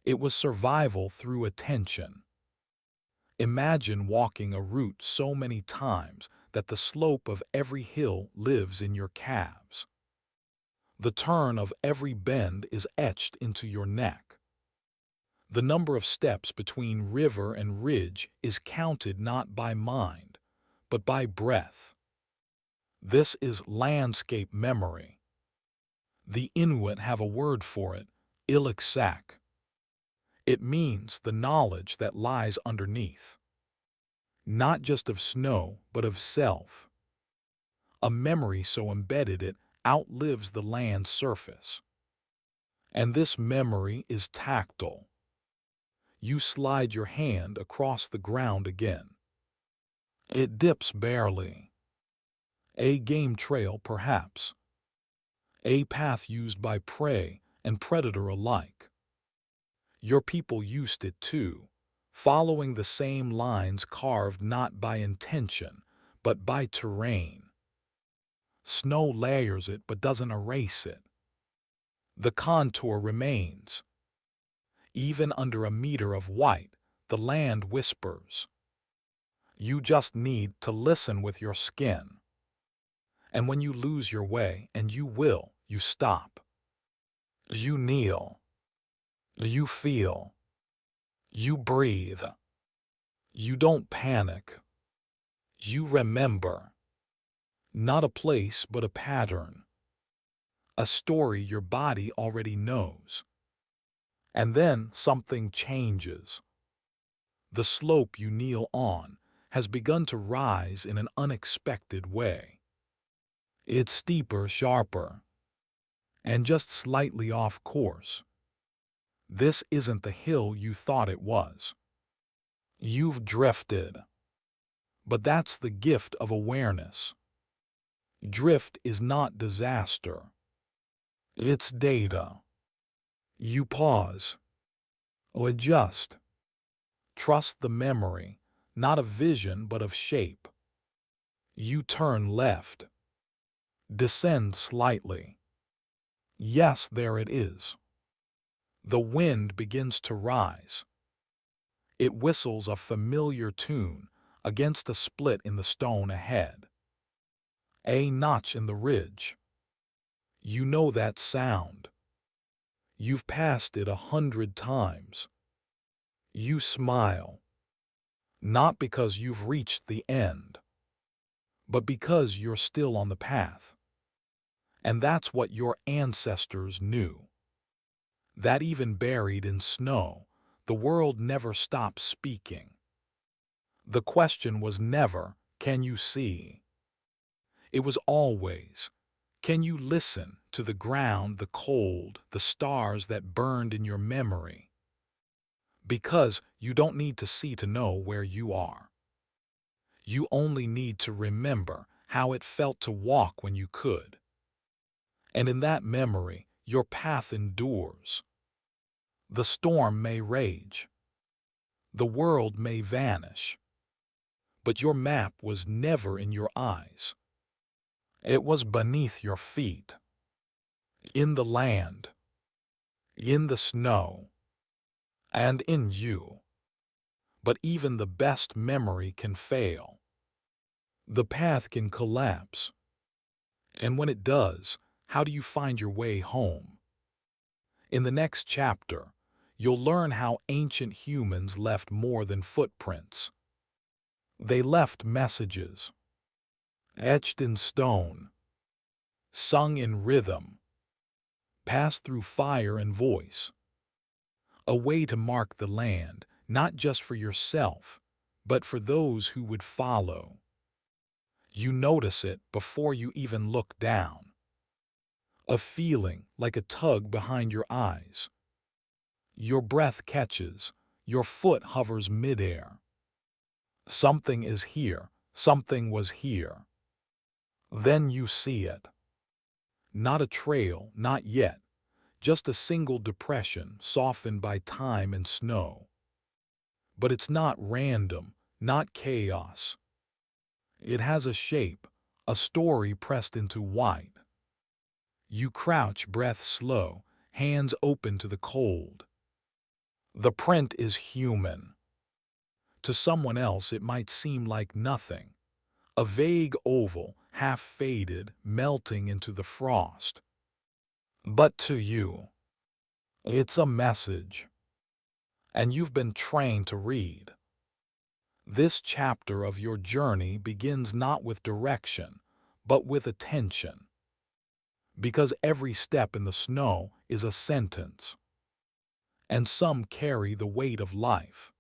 It was survival through attention. Imagine walking a route so many times that the slope of every hill lives in your calves. The turn of every bend is etched into your neck. The number of steps between river and ridge is counted not by mind, but by breath. This is landscape memory. The Inuit have a word for it, iliksak. It means the knowledge that lies underneath. Not just of snow, but of self. A memory so embedded it outlives the land's surface. And this memory is tactile. You slide your hand across the ground again. It dips barely. A game trail, perhaps. A path used by prey and predator alike. Your people used it too, following the same lines carved not by intention, but by terrain. Snow layers it but doesn't erase it. The contour remains. Even under a meter of white, the land whispers. You just need to listen with your skin. And when you lose your way, and you will, you stop. You kneel. You feel. You breathe. You don't panic. You remember. Not a place, but a pattern. A story your body already knows. And then something changes. The slope you kneel on has begun to rise in an unexpected way. It's steeper, sharper, and just slightly off course. This isn't the hill you thought it was. You've drifted. But that's the gift of awareness. Drift is not disaster. It's data. You pause. Adjust. Trust the memory, not of vision but of shape. You turn left. Descend slightly. Yes, there it is. The wind begins to rise. It whistles a familiar tune against a split in the stone ahead. A notch in the ridge. You know that sound. You've passed it 100 times. You smile. Not because you've reached the end, but because you're still on the path. And that's what your ancestors knew. That even buried in snow, the world never stopped speaking. The question was never, can you see? It was always, can you listen to the ground, the cold, the stars that burned in your memory? Because you don't need to see to know where you are. You only need to remember how it felt to walk when you could. And in that memory, your path endures. The storm may rage. The world may vanish. But your map was never in your eyes. It was beneath your feet. In the land. In the snow. And in you. But even the best memory can fail. The path can collapse. And when it does, how do you find your way home? In the next chapter, you'll learn how ancient humans left more than footprints. They left messages, etched in stone, sung in rhythm, passed through fire and voice. A way to mark the land, not just for yourself, but for those who would follow. You notice it before you even look down. A feeling like a tug behind your eyes. Your breath catches, your foot hovers midair. Something is here, something was here. Then you see it. Not a trail, not yet, just a single depression softened by time and snow. But it's not random, not chaos. It has a shape, a story pressed into white. You crouch, breath slow, hands open to the cold. The print is human. To someone else it might seem like nothing, a vague oval, half-faded, melting into the frost. But to you, it's a message, and you've been trained to read. This chapter of your journey begins not with direction, but with attention, because every step in the snow is a sentence, and some carry the weight of life.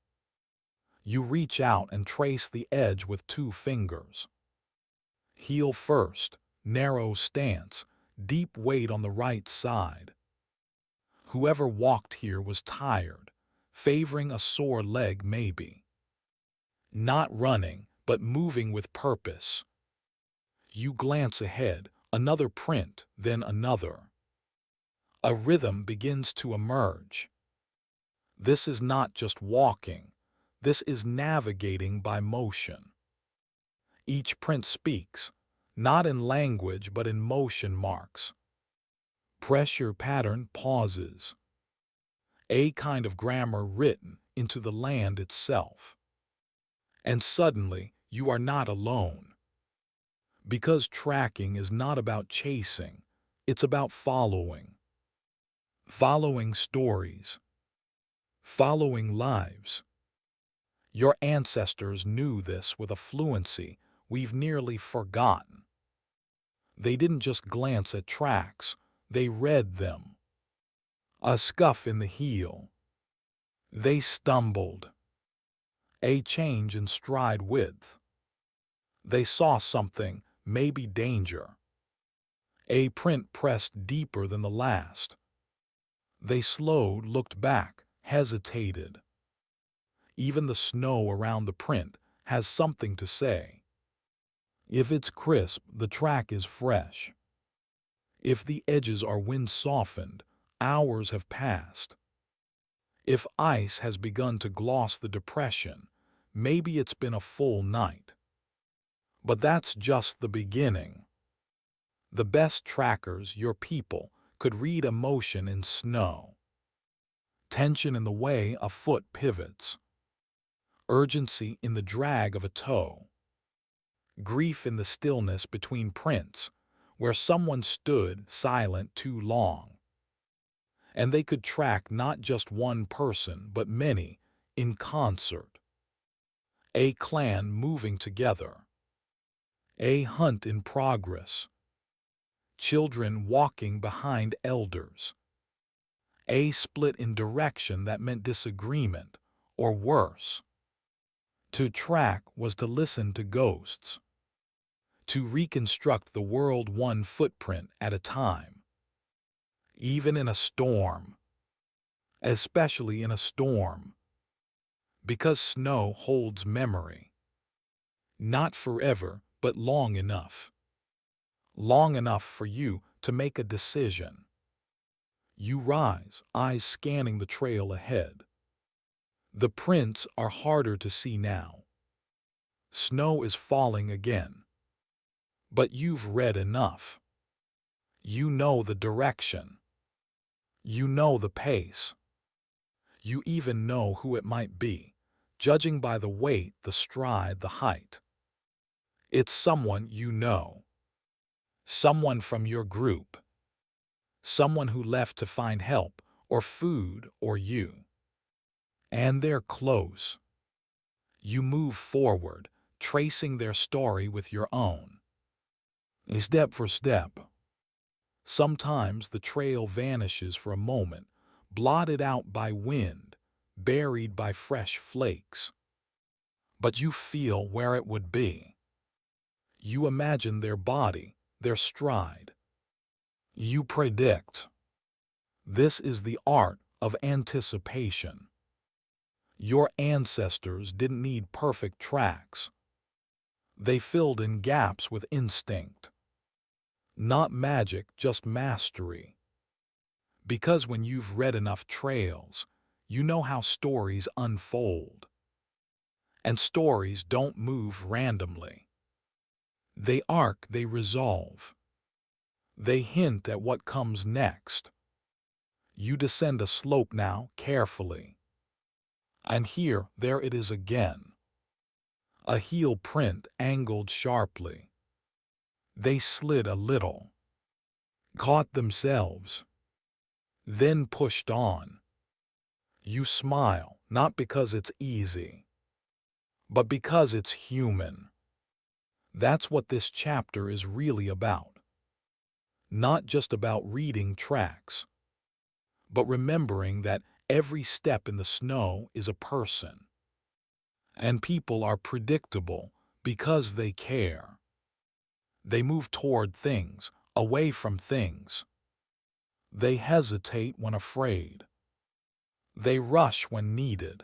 You reach out and trace the edge with 2 fingers. Heel first, narrow stance, deep weight on the right side. Whoever walked here was tired, favoring a sore leg maybe. Not running, but moving with purpose. You glance ahead, another print, then another. A rhythm begins to emerge. This is not just walking, this is navigating by motion. Each print speaks, not in language but in motion marks. Pressure pattern pauses. A kind of grammar written into the land itself. And suddenly, you are not alone. Because tracking is not about chasing, it's about following. Following stories. Following lives. Your ancestors knew this with a fluency we've nearly forgotten. They didn't just glance at tracks, they read them. A scuff in the heel. They stumbled. A change in stride width. They saw something, maybe danger. A print pressed deeper than the last. They slowed, looked back, hesitated. Even the snow around the print has something to say. If it's crisp, the track is fresh. If the edges are wind-softened, hours have passed. If ice has begun to gloss the depression, maybe it's been a full night. But that's just the beginning. The best trackers, your people, could read emotion in snow. Tension in the way a foot pivots. Urgency in the drag of a toe. Grief in the stillness between prints, where someone stood silent too long. And they could track not just one person, but many, in concert. A clan moving together. A hunt in progress. Children walking behind elders. A split in direction that meant disagreement, or worse. To track was to listen to ghosts. To reconstruct the world one footprint at a time. Even in a storm. Especially in a storm. Because snow holds memory. Not forever, but long enough. Long enough for you to make a decision. You rise, eyes scanning the trail ahead. The prints are harder to see now. Snow is falling again. But you've read enough. You know the direction. You know the pace. You even know who it might be, judging by the weight, the stride, the height. It's someone you know. Someone from your group. Someone who left to find help, or food, or you. And they're close. You move forward, tracing their story with your own. Step for step. Sometimes the trail vanishes for a moment, blotted out by wind, buried by fresh flakes. But you feel where it would be. You imagine their body, their stride. You predict. This is the art of anticipation. Your ancestors didn't need perfect tracks. They filled in gaps with instinct. Not magic, just mastery. Because when you've read enough trails, you know how stories unfold. And stories don't move randomly. They arc, they resolve. They hint at what comes next. You descend a slope now, carefully. And there it is again. A heel print angled sharply. They slid a little, caught themselves, then pushed on. You smile, not because it's easy, but because it's human. That's what this chapter is really about. Not just about reading tracks, but remembering that every step in the snow is a person. And people are predictable because they care. They move toward things, away from things. They hesitate when afraid. They rush when needed.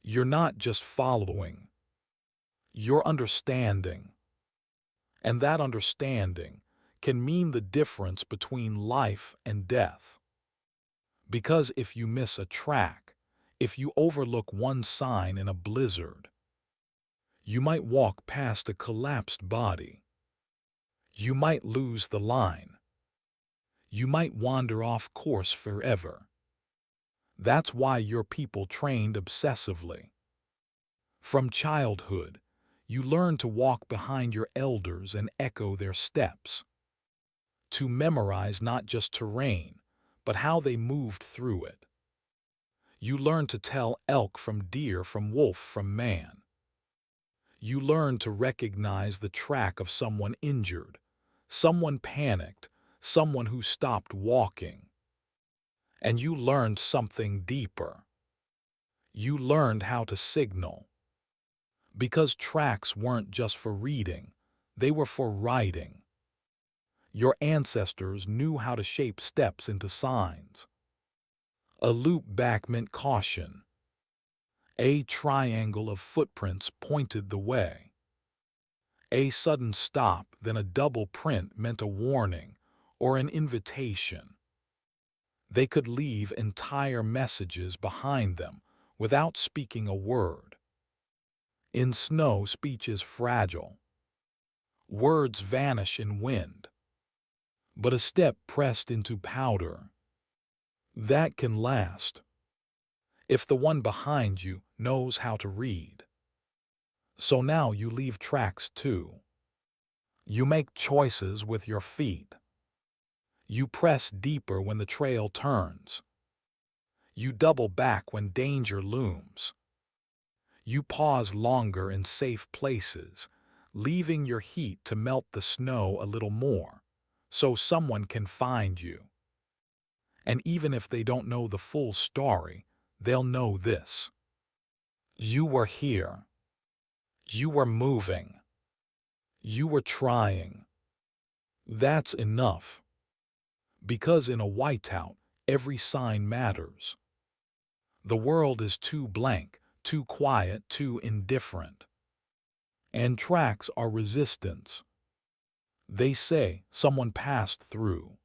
You're not just following, you're understanding. And that understanding can mean the difference between life and death. Because if you miss a track, if you overlook one sign in a blizzard, you might walk past a collapsed body. You might lose the line. You might wander off course forever. That's why your people trained obsessively. From childhood, you learn to walk behind your elders and echo their steps. To memorize not just terrain, but how they moved through it. You learn to tell elk from deer, from wolf from man. You learn to recognize the track of someone injured, someone panicked, someone who stopped walking. And you learned something deeper. You learned how to signal. Because tracks weren't just for reading, they were for writing. Your ancestors knew how to shape steps into signs. A loop back meant caution. A triangle of footprints pointed the way. A sudden stop, then a double print meant a warning or an invitation. They could leave entire messages behind them without speaking a word. In snow, speech is fragile. Words vanish in wind. But a step pressed into powder, that can last. If the one behind you knows how to read. So now you leave tracks too. You make choices with your feet. You press deeper when the trail turns. You double back when danger looms. You pause longer in safe places, leaving your heat to melt the snow a little more, so someone can find you. And even if they don't know the full story, they'll know this. You were here. You were moving. You were trying. That's enough. Because in a whiteout, every sign matters. The world is too blank, too quiet, too indifferent. And tracks are resistance. They say someone passed through.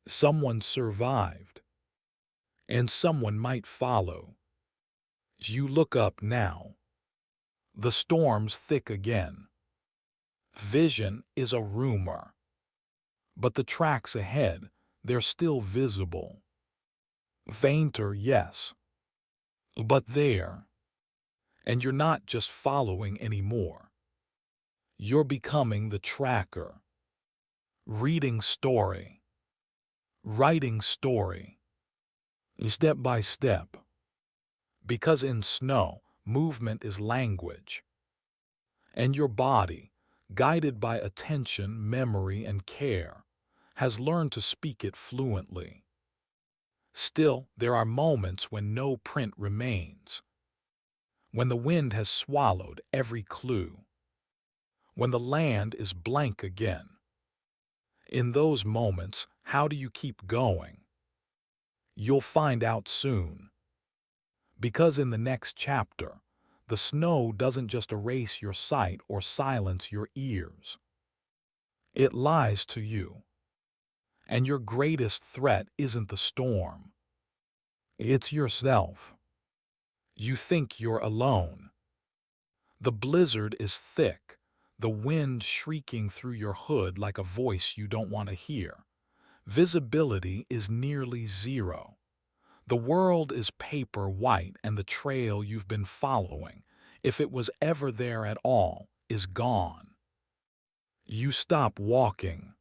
Someone survived. And someone might follow. You look up now. The storm's thick again. Vision is a rumor. But the tracks ahead, they're still visible. Fainter, yes. But there. And you're not just following anymore. You're becoming the tracker. Reading story. Writing story. Step by step. Because in snow, movement is language. And your body, guided by attention, memory, and care, has learned to speak it fluently. Still, there are moments when no print remains. When the wind has swallowed every clue. When the land is blank again. In those moments, how do you keep going? You'll find out soon. Because in the next chapter, the snow doesn't just erase your sight or silence your ears. It lies to you. And your greatest threat isn't the storm. It's yourself. You think you're alone. The blizzard is thick, the wind shrieking through your hood like a voice you don't want to hear. Visibility is nearly zero. The world is paper white, and the trail you've been following, if it was ever there at all, is gone. You stop walking.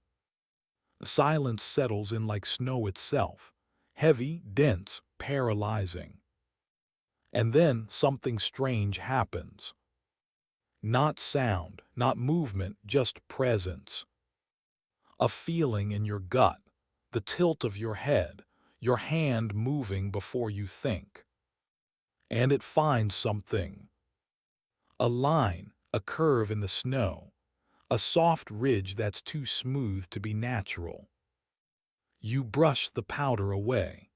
Silence settles in like snow itself, heavy, dense, paralyzing. And then something strange happens. Not sound, not movement, just presence. A feeling in your gut, the tilt of your head, your hand moving before you think. And it finds something. A line, a curve in the snow, a soft ridge that's too smooth to be natural. You brush the powder away.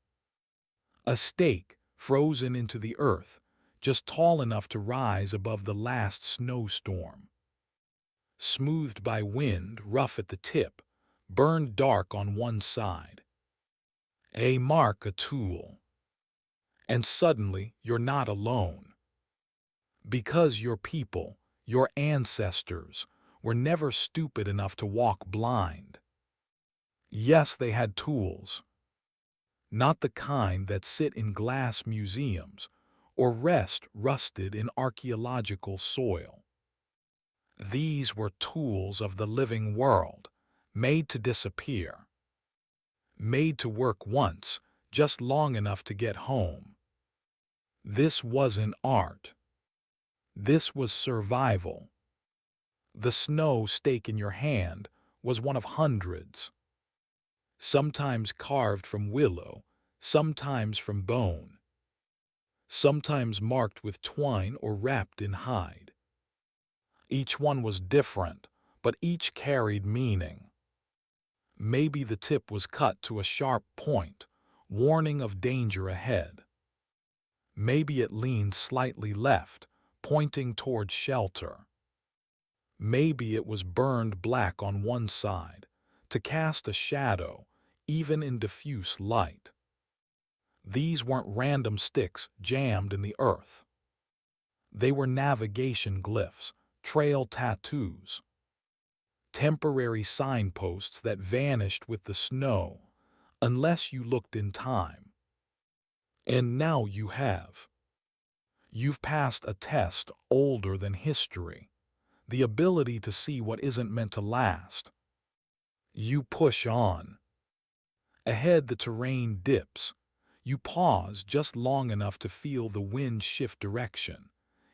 A stake, frozen into the earth, just tall enough to rise above the last snowstorm. Smoothed by wind, rough at the tip, burned dark on one side. A mark, a tool. And suddenly you're not alone. Because your people, your ancestors, were never stupid enough to walk blind. Yes, they had tools. Not the kind that sit in glass museums or rest rusted in archaeological soil. These were tools of the living world, made to disappear. Made to work once, just long enough to get home. This wasn't art. This was survival. The snow stake in your hand was one of hundreds. Sometimes carved from willow, sometimes from bone. Sometimes marked with twine or wrapped in hide. Each one was different, but each carried meaning. Maybe the tip was cut to a sharp point, warning of danger ahead. Maybe it leaned slightly left, pointing toward shelter. Maybe it was burned black on one side, to cast a shadow, even in diffuse light. These weren't random sticks jammed in the earth. They were navigation glyphs, trail tattoos. Temporary signposts that vanished with the snow, unless you looked in time. And now you have. You've passed a test older than history, the ability to see what isn't meant to last. You push on. Ahead the terrain dips. You pause just long enough to feel the wind shift direction.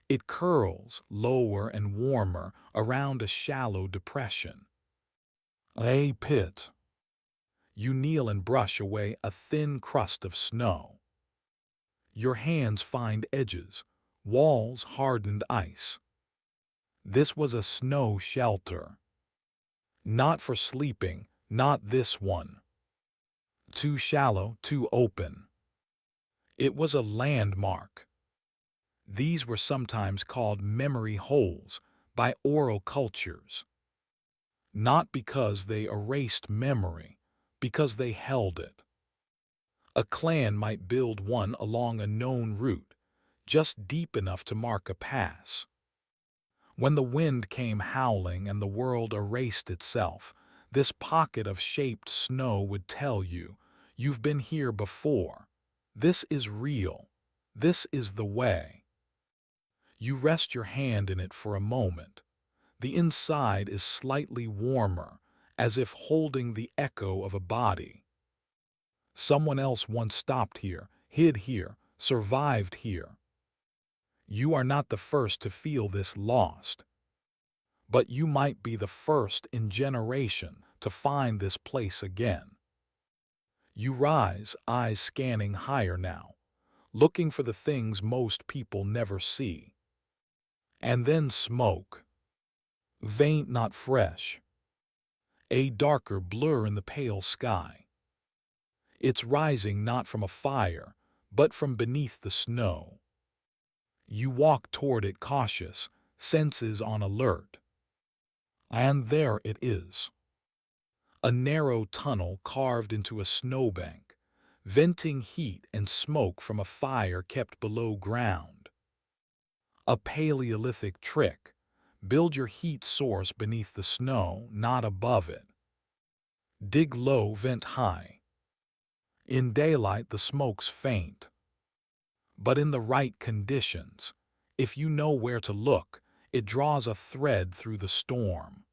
It curls, lower and warmer, around a shallow depression. A pit. You kneel and brush away a thin crust of snow. Your hands find edges, walls hardened ice. This was a snow shelter. Not for sleeping, not this one. Too shallow, too open. It was a landmark. These were sometimes called memory holes by oral cultures. Not because they erased memory, because they held it. A clan might build one along a known route, just deep enough to mark a pass. When the wind came howling and the world erased itself, this pocket of shaped snow would tell you, you've been here before. This is real. This is the way. You rest your hand in it for a moment. The inside is slightly warmer, as if holding the echo of a body. Someone else once stopped here, hid here, survived here. You are not the first to feel this lost. But you might be the first in generation to find this place again. You rise, eyes scanning higher now, looking for the things most people never see. And then smoke. Faint, not fresh. A darker blur in the pale sky. It's rising not from a fire, but from beneath the snow. You walk toward it cautious, senses on alert. And there it is. A narrow tunnel carved into a snowbank, venting heat and smoke from a fire kept below ground. A Paleolithic trick. Build your heat source beneath the snow, not above it. Dig low, vent high. In daylight, the smoke's faint. But in the right conditions, if you know where to look, it draws a thread through the storm.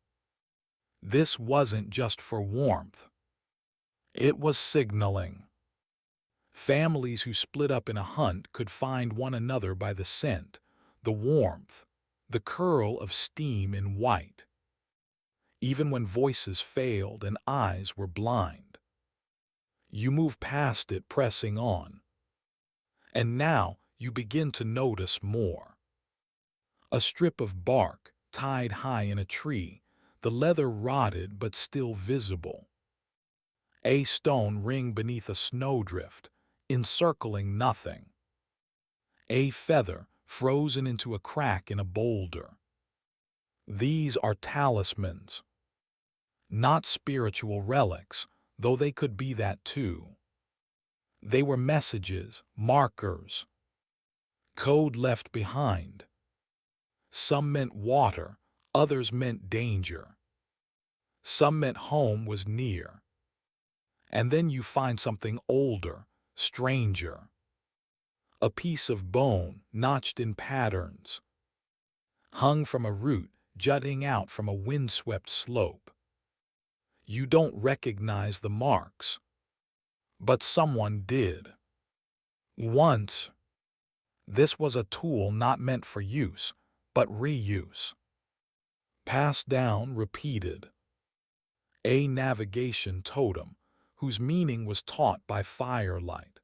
This wasn't just for warmth. It was signaling. Families who split up in a hunt could find one another by the scent, the warmth, the curl of steam in white, even when voices failed and eyes were blind. You move past it, pressing on. And now you begin to notice more. A strip of bark tied high in a tree, the leather rotted but still visible. A stone ring beneath a snowdrift, encircling nothing. A feather frozen into a crack in a boulder. These are talismans, not spiritual relics, though they could be that too. They were messages, markers, code left behind. Some meant water, others meant danger. Some meant home was near. And then you find something older, stranger. A piece of bone notched in patterns, hung from a root jutting out from a windswept slope. You don't recognize the marks, but someone did. Once. This was a tool not meant for use, but reuse. Passed down, repeated. A navigation totem, whose meaning was taught by firelight.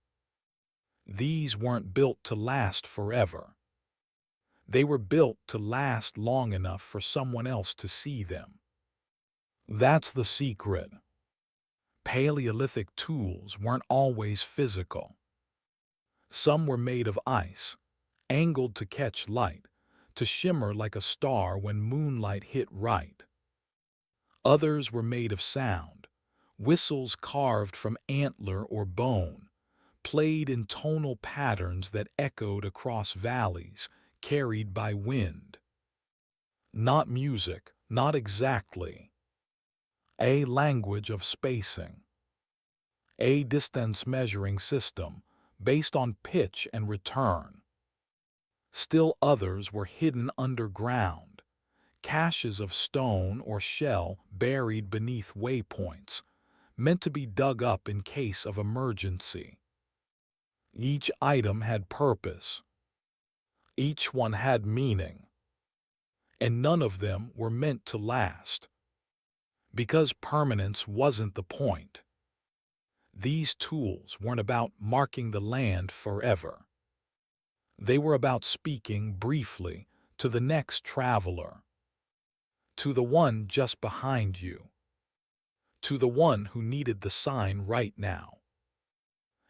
These weren't built to last forever. They were built to last long enough for someone else to see them. That's the secret. Paleolithic tools weren't always physical. Some were made of ice, angled to catch light, to shimmer like a star when moonlight hit right. Others were made of sound, whistles carved from antler or bone, played in tonal patterns that echoed across valleys, carried by wind. Not music, not exactly. A language of spacing. A distance measuring system based on pitch and return. Still others were hidden underground, caches of stone or shell buried beneath waypoints, meant to be dug up in case of emergency. Each item had purpose. Each one had meaning. And none of them were meant to last. Because permanence wasn't the point. These tools weren't about marking the land forever. They were about speaking briefly to the next traveler, to the one just behind you, to the one who needed the sign right now.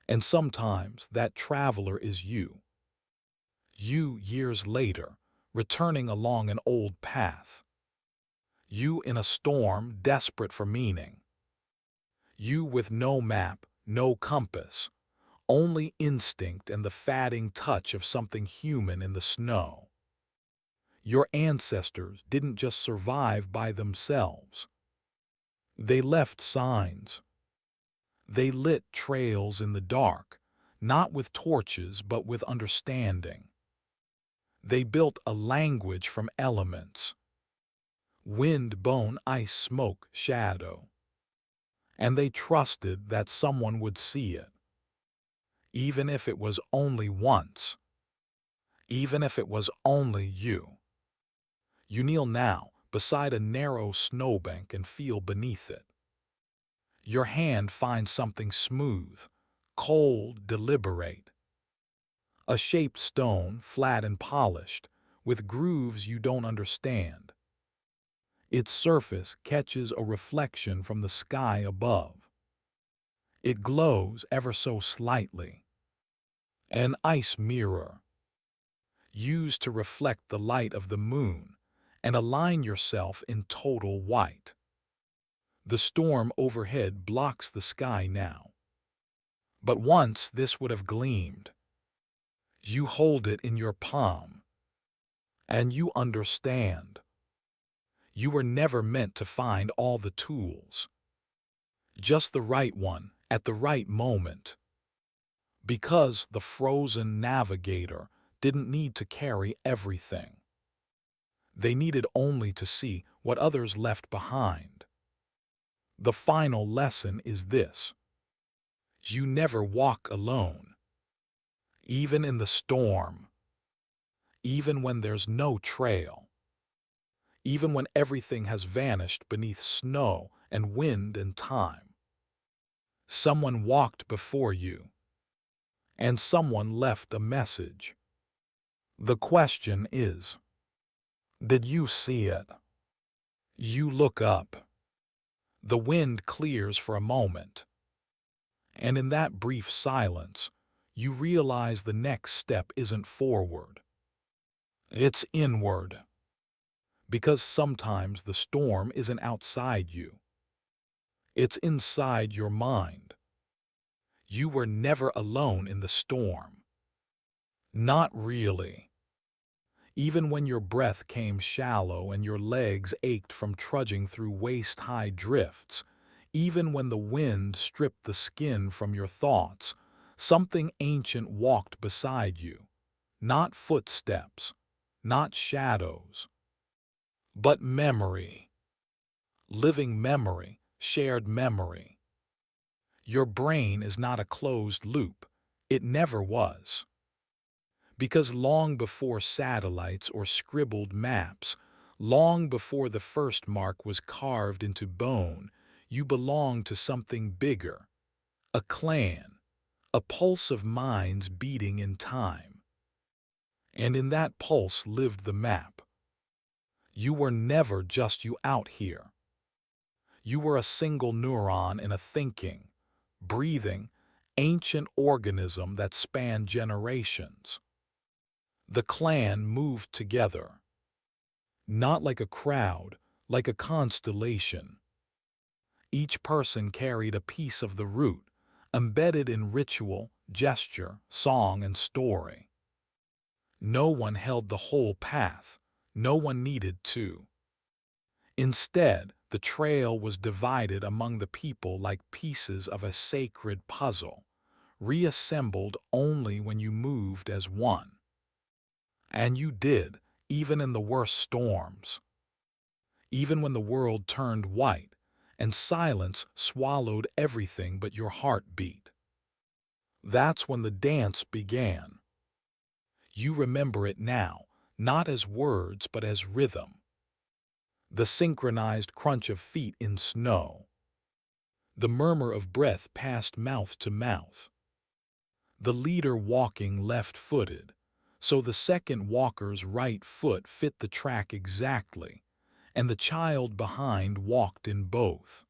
And sometimes that traveler is you. You years later, returning along an old path. You in a storm, desperate for meaning. You with no map, no compass, only instinct and the fatting touch of something human in the snow. Your ancestors didn't just survive by themselves. They left signs. They lit trails in the dark, not with torches but with understanding. They built a language from elements. Wind, bone, ice, smoke, shadow. And they trusted that someone would see it. Even if it was only once. Even if it was only you. You kneel now beside a narrow snowbank and feel beneath it. Your hand finds something smooth, cold, deliberate. A shaped stone, flat and polished, with grooves you don't understand. Its surface catches a reflection from the sky above. It glows ever so slightly. An ice mirror, used to reflect the light of the moon and align yourself in total white. The storm overhead blocks the sky now. But once this would have gleamed. You hold it in your palm. And you understand. You were never meant to find all the tools. just the right one, at the right moment. Because the frozen navigator didn't need to carry everything. They needed only to see what others left behind. The final lesson is this: you never walk alone. Even in the storm, even when there's no trail, even when everything has vanished beneath snow and wind and time. Someone walked before you, and someone left a message. The question is, did you see it? You look up. The wind clears for a moment, and in that brief silence, you realize the next step isn't forward. It's inward. Because sometimes the storm isn't outside you. It's inside your mind. You were never alone in the storm. Not really. Even when your breath came shallow and your legs ached from trudging through waist-high drifts, even when the wind stripped the skin from your thoughts, something ancient walked beside you. Not footsteps, not shadows, but memory. Living memory, shared memory. Your brain is not a closed loop. It never was. Because long before satellites or scribbled maps, long before the first mark was carved into bone, you belonged to something bigger, a clan, a pulse of minds beating in time. And in that pulse lived the map. You were never just you out here. You were a single neuron in a thinking, breathing, ancient organism that spanned generations. The clan moved together, not like a crowd, like a constellation. Each person carried a piece of the root, embedded in ritual, gesture, song, and story. No one held the whole path. No one needed to. Instead, the trail was divided among the people like pieces of a sacred puzzle, reassembled only when you moved as one. And you did, even in the worst storms. Even when the world turned white and silence swallowed everything but your heartbeat. That's when the dance began. You remember it now, not as words but as rhythm. The synchronized crunch of feet in snow. The murmur of breath passed mouth to mouth. The leader walking left-footed, so the second walker's right foot fit the track exactly, and the child behind walked in both.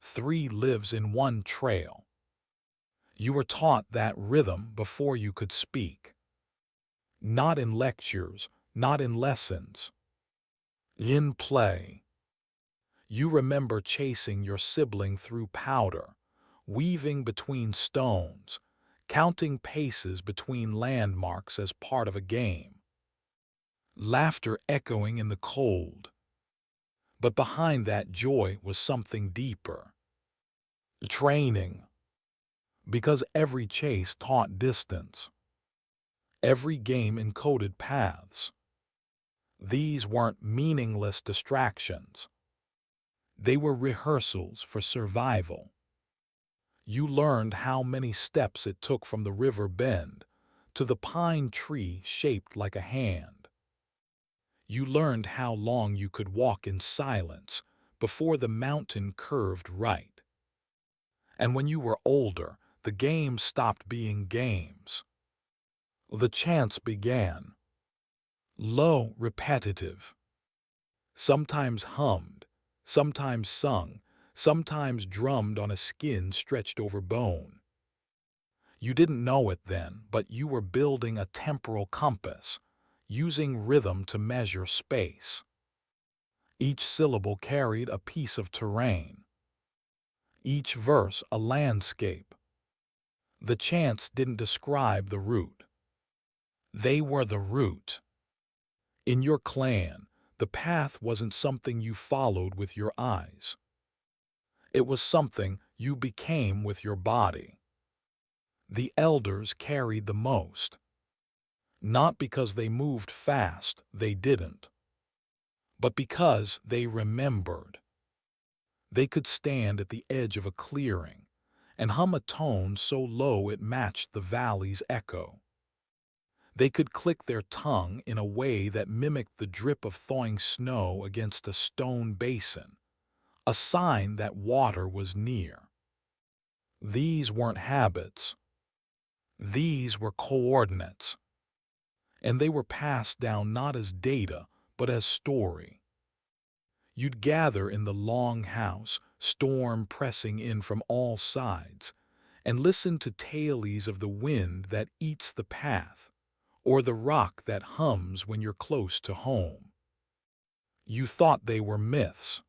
3 lives in 1 trail. You were taught that rhythm before you could speak. Not in lectures, not in lessons. In play. You remember chasing your sibling through powder, weaving between stones, counting paces between landmarks as part of a game. Laughter echoing in the cold. But behind that joy was something deeper. Training. Because every chase taught distance. Every game encoded paths. These weren't meaningless distractions. They were rehearsals for survival. You learned how many steps it took from the river bend to the pine tree shaped like a hand. You learned how long you could walk in silence before the mountain curved right. And when you were older, the games stopped being games. The chants began. Low, repetitive. Sometimes hummed, sometimes sung, sometimes drummed on a skin stretched over bone. You didn't know it then, but you were building a temporal compass, using rhythm to measure space. Each syllable carried a piece of terrain. Each verse a landscape. The chants didn't describe the route. They were the route. In your clan, the path wasn't something you followed with your eyes. It was something you became with your body. The elders carried the most. Not because they moved fast, they didn't, but because they remembered. They could stand at the edge of a clearing and hum a tone so low it matched the valley's echo. They could click their tongue in a way that mimicked the drip of thawing snow against a stone basin, a sign that water was near. These weren't habits. These were coordinates. And they were passed down not as data, but as story. You'd gather in the long house, storm pressing in from all sides, and listen to tales of the wind that eats the path, or the rock that hums when you're close to home. You thought they were myths.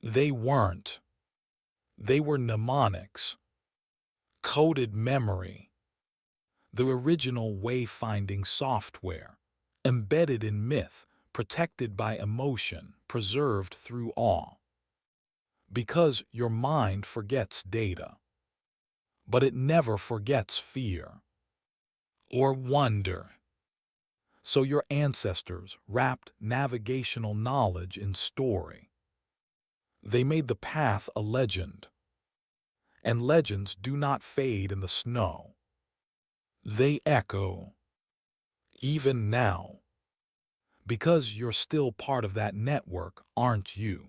They weren't. They were mnemonics, coded memory, the original wayfinding software, embedded in myth, protected by emotion, preserved through awe. Because your mind forgets data, but it never forgets fear or wonder. So your ancestors wrapped navigational knowledge in story. They made the path a legend, and legends do not fade in the snow. They echo, even now, because you're still part of that network, aren't you?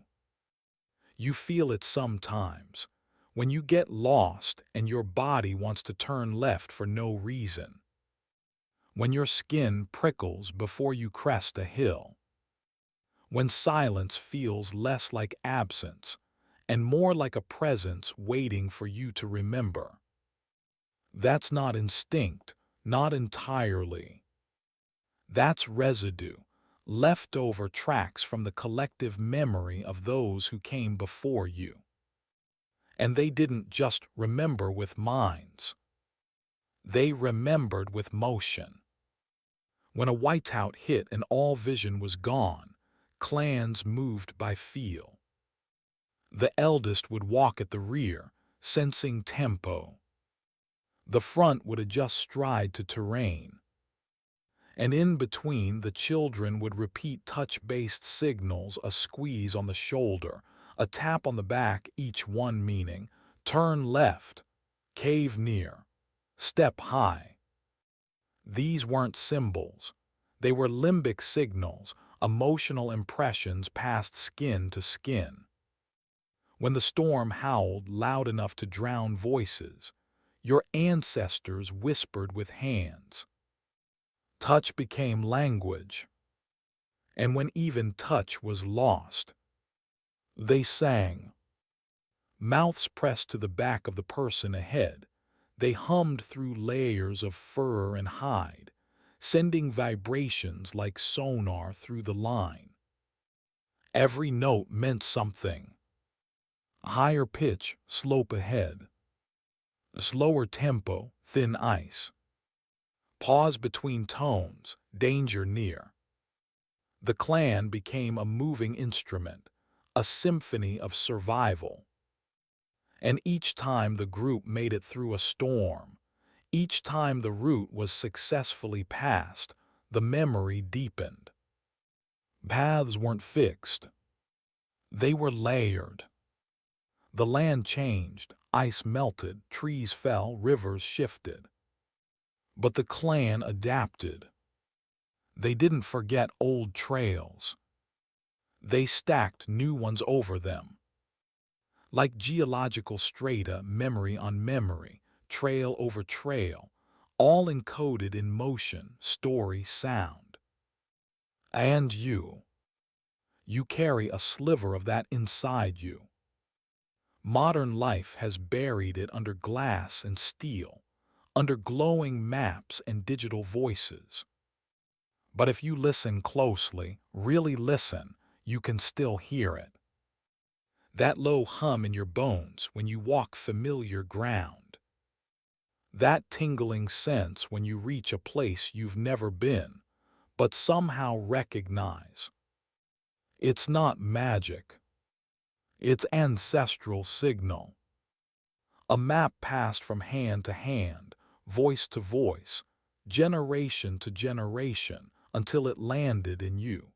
You feel it sometimes, when you get lost and your body wants to turn left for no reason. When your skin prickles before you crest a hill. When silence feels less like absence and more like a presence waiting for you to remember. That's not instinct, not entirely. That's residue, leftover tracks from the collective memory of those who came before you. And they didn't just remember with minds. They remembered with motion. When a whiteout hit and all vision was gone, clans moved by feel. The eldest would walk at the rear, sensing tempo. The front would adjust stride to terrain. And in between, the children would repeat touch-based signals, a squeeze on the shoulder, a tap on the back, each one meaning, turn left, cave near, step high. These weren't symbols. They were limbic signals, emotional impressions passed skin to skin. When the storm howled loud enough to drown voices, your ancestors whispered with hands. Touch became language. And when even touch was lost, they sang. Mouths pressed to the back of the person ahead, they hummed through layers of fur and hide, sending vibrations like sonar through the line. Every note meant something. A higher pitch, slope ahead. A slower tempo, thin ice. Pause between tones, danger near. The clan became a moving instrument, a symphony of survival. And each time the group made it through a storm, each time the route was successfully passed, the memory deepened. Paths weren't fixed. They were layered. The land changed, ice melted, trees fell, rivers shifted. But the clan adapted. They didn't forget old trails. They stacked new ones over them. Like geological strata, memory on memory, trail over trail, all encoded in motion, story, sound. And you carry a sliver of that inside you. Modern life has buried it under glass and steel, under glowing maps and digital voices. But if you listen closely, really listen, you can still hear it. That low hum in your bones when you walk familiar ground. That tingling sense when you reach a place you've never been, but somehow recognize. It's not magic. its ancestral signal. A map passed from hand to hand, voice to voice, generation to generation, until it landed in you.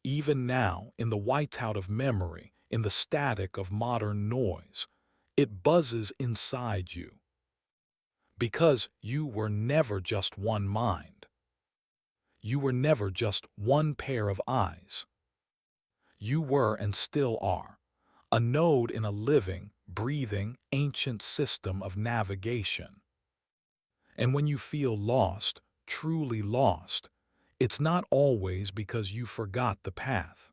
Even now, in the whiteout of memory, in the static of modern noise, it buzzes inside you. Because you were never just one mind. You were never just one pair of eyes. You were and still are a node in a living, breathing, ancient system of navigation. And when you feel lost, truly lost, it's not always because you forgot the path.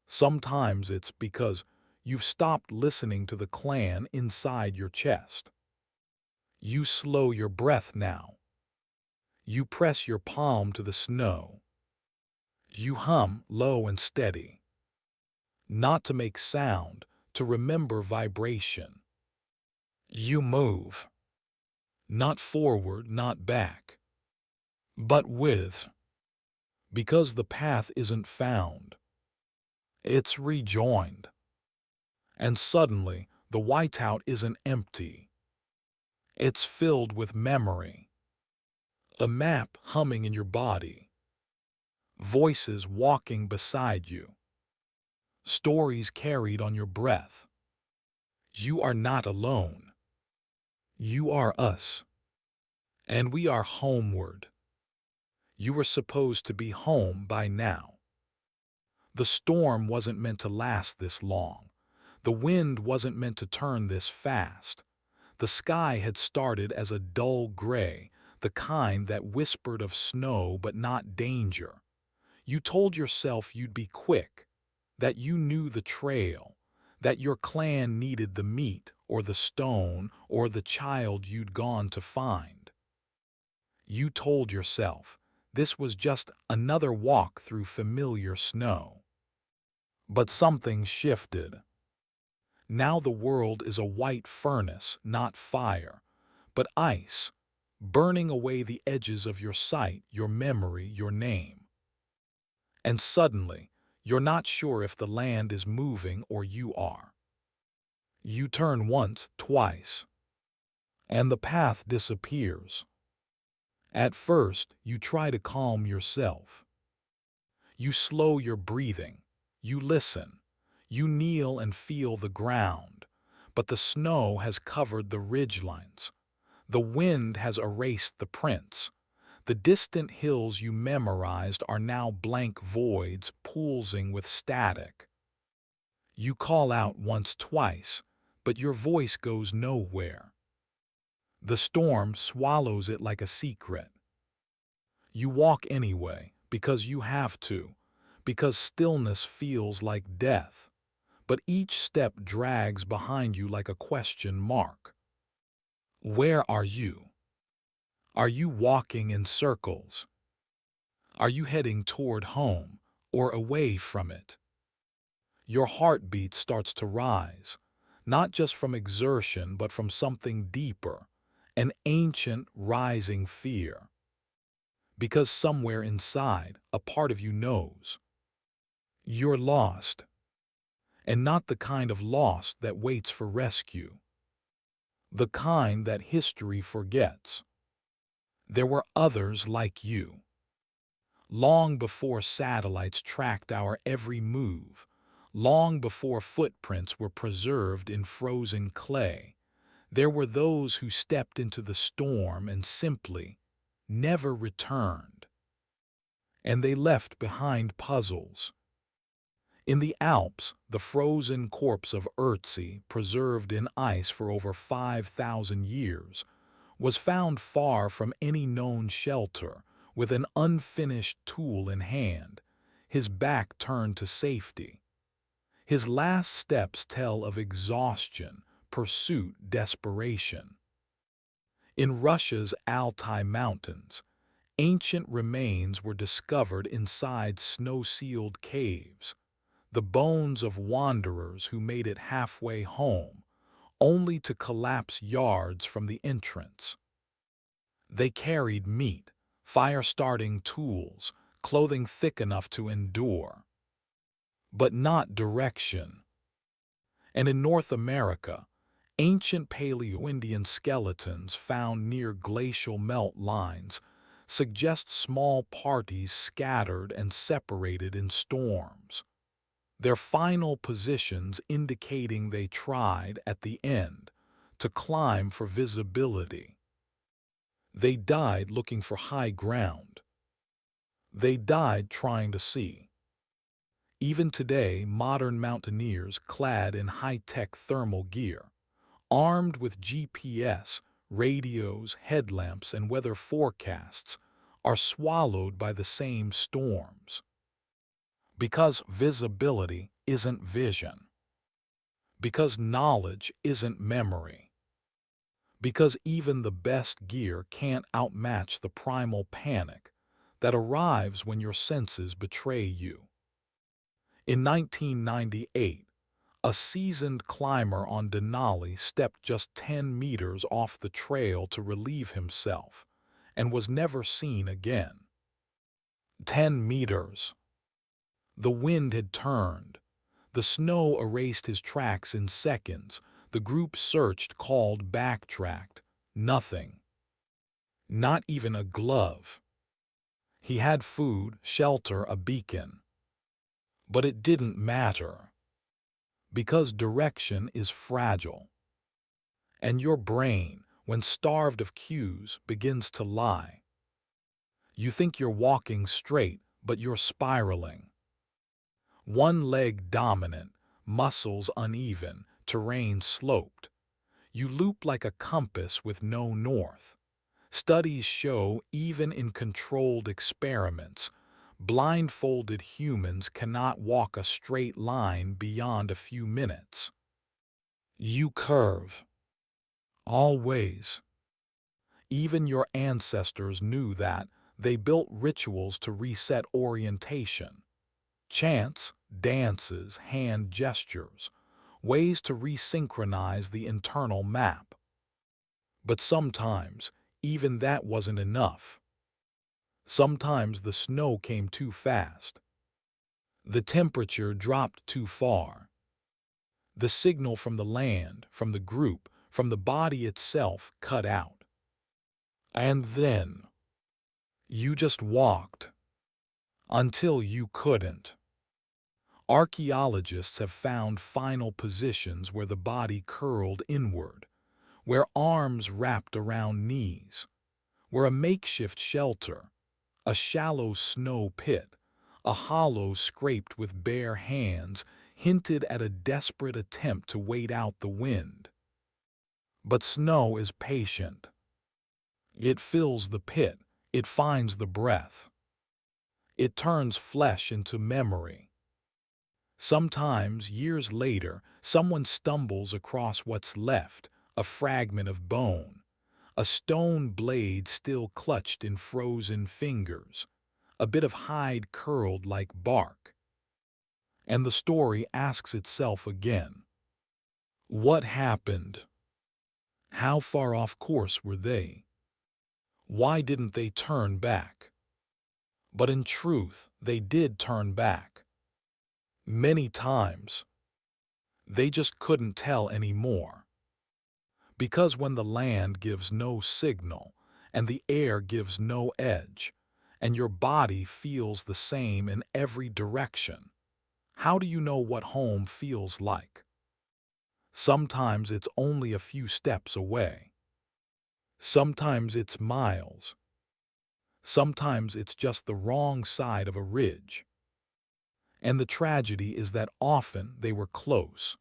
Sometimes it's because you've stopped listening to the clan inside your chest. You slow your breath now. You press your palm to the snow. You hum low and steady. Not to make sound, to remember vibration. You move. Not forward, not back, but with. Because the path isn't found. It's rejoined. And suddenly, the whiteout isn't empty. It's filled with memory. A map humming in your body. Voices walking beside you. Stories carried on your breath. You are not alone. You are us. And we are homeward. You were supposed to be home by now. The storm wasn't meant to last this long. The wind wasn't meant to turn this fast. The sky had started as a dull gray, the kind that whispered of snow but not danger. You told yourself you'd be quick, that you knew the trail, that your clan needed the meat or the stone or the child you'd gone to find. You told yourself this was just another walk through familiar snow. But something shifted. Now the world is a white furnace, not fire, but ice, burning away the edges of your sight, your memory, your name. And suddenly, you're not sure if the land is moving or you are. You turn once, twice, and the path disappears. At first, you try to calm yourself. You slow your breathing. You listen. You kneel and feel the ground. But the snow has covered the ridgelines. The wind has erased the prints. The distant hills you memorized are now blank voids pulsing with static. You call out once, twice, but your voice goes nowhere. The storm swallows it like a secret. You walk anyway, because you have to, because stillness feels like death. But each step drags behind you like a question mark. Where are you? Are you walking in circles? Are you heading toward home or away from it? Your heartbeat starts to rise, not just from exertion but from something deeper, an ancient rising fear. Because somewhere inside, a part of you knows. You're lost. And not the kind of lost that waits for rescue. The kind that history forgets. There were others like you. Long before satellites tracked our every move, long before footprints were preserved in frozen clay, there were those who stepped into the storm and simply never returned. And they left behind puzzles. In the Alps, the frozen corpse of Ötzi, preserved in ice for over 5,000 years, was found far from any known shelter, with an unfinished tool in hand, his back turned to safety. His last steps tell of exhaustion, pursuit, desperation. In Russia's Altai Mountains, ancient remains were discovered inside snow-sealed caves, the bones of wanderers who made it halfway home, only to collapse yards from the entrance. They carried meat, fire-starting tools, clothing thick enough to endure. But not direction, And in North America, ancient Paleo-Indian skeletons found near glacial melt lines suggest small parties scattered and separated in storms, their final positions indicating they tried at the end to climb for visibility. They died looking for high ground. They died trying to see. Even today, modern mountaineers clad in high-tech thermal gear, armed with GPS, radios, headlamps, and weather forecasts, are swallowed by the same storms. Because visibility isn't vision. Because knowledge isn't memory. Because even the best gear can't outmatch the primal panic that arrives when your senses betray you. In 1998, a seasoned climber on Denali stepped just 10 meters off the trail to relieve himself and was never seen again. 10 meters. The wind had turned. The snow erased his tracks in seconds. The group searched, called, backtracked. Nothing. Not even a glove. He had food, shelter, a beacon. But it didn't matter. Because direction is fragile. And your brain, when starved of cues, begins to lie. You think you're walking straight, but you're spiraling. One leg dominant, muscles uneven, terrain sloped. You loop like a compass with no north. Studies show even in controlled experiments, blindfolded humans cannot walk a straight line beyond a few minutes. You curve. Always. Even your ancestors knew that. They built rituals to reset orientation. Chants, dances, hand gestures, ways to resynchronize the internal map. But sometimes, even that wasn't enough. Sometimes the snow came too fast. The temperature dropped too far. The signal from the land, from the group, from the body itself cut out. And then you just walked until you couldn't. Archaeologists have found final positions where the body curled inward, where arms wrapped around knees, where a makeshift shelter, a shallow snow pit, a hollow scraped with bare hands, hinted at a desperate attempt to wait out the wind. But snow is patient. It fills the pit, it finds the breath. It turns flesh into memory. Sometimes, years later, someone stumbles across what's left, a fragment of bone, a stone blade still clutched in frozen fingers, a bit of hide curled like bark. And the story asks itself again. What happened? How far off course were they? Why didn't they turn back? But in truth, they did turn back. Many times. They just couldn't tell anymore. Because when the land gives no signal, and the air gives no edge, and your body feels the same in every direction, how do you know what home feels like? Sometimes it's only a few steps away. Sometimes it's miles. Sometimes it's just the wrong side of a ridge. And the tragedy is that often they were close.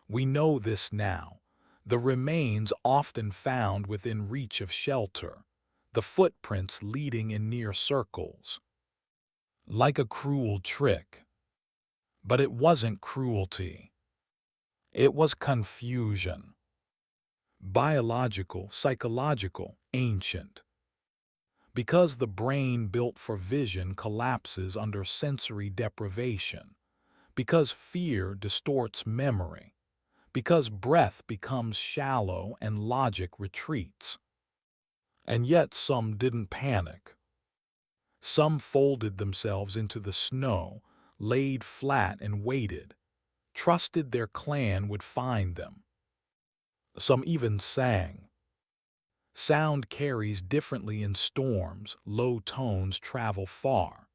We know this now. The remains often found within reach of shelter, the footprints leading in near circles. Like a cruel trick. But it wasn't cruelty. It was confusion. Biological, psychological, ancient. Because the brain built for vision collapses under sensory deprivation. Because fear distorts memory. Because breath becomes shallow and logic retreats. And yet some didn't panic. Some folded themselves into the snow, laid flat and waited, trusted their clan would find them. Some even sang. Sound carries differently in storms, low tones travel far.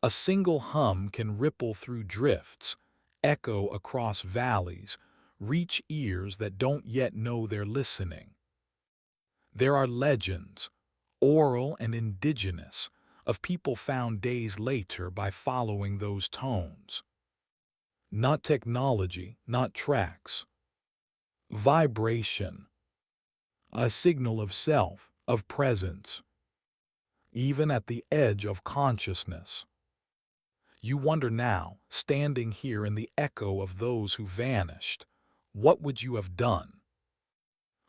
A single hum can ripple through drifts, echo across valleys, reach ears that don't yet know they're listening. There are legends, oral and indigenous, of people found days later by following those tones. Not technology, not tracks. Vibration, a signal of self, of presence, even at the edge of consciousness. You wonder now, standing here in the echo of those who vanished, what would you have done?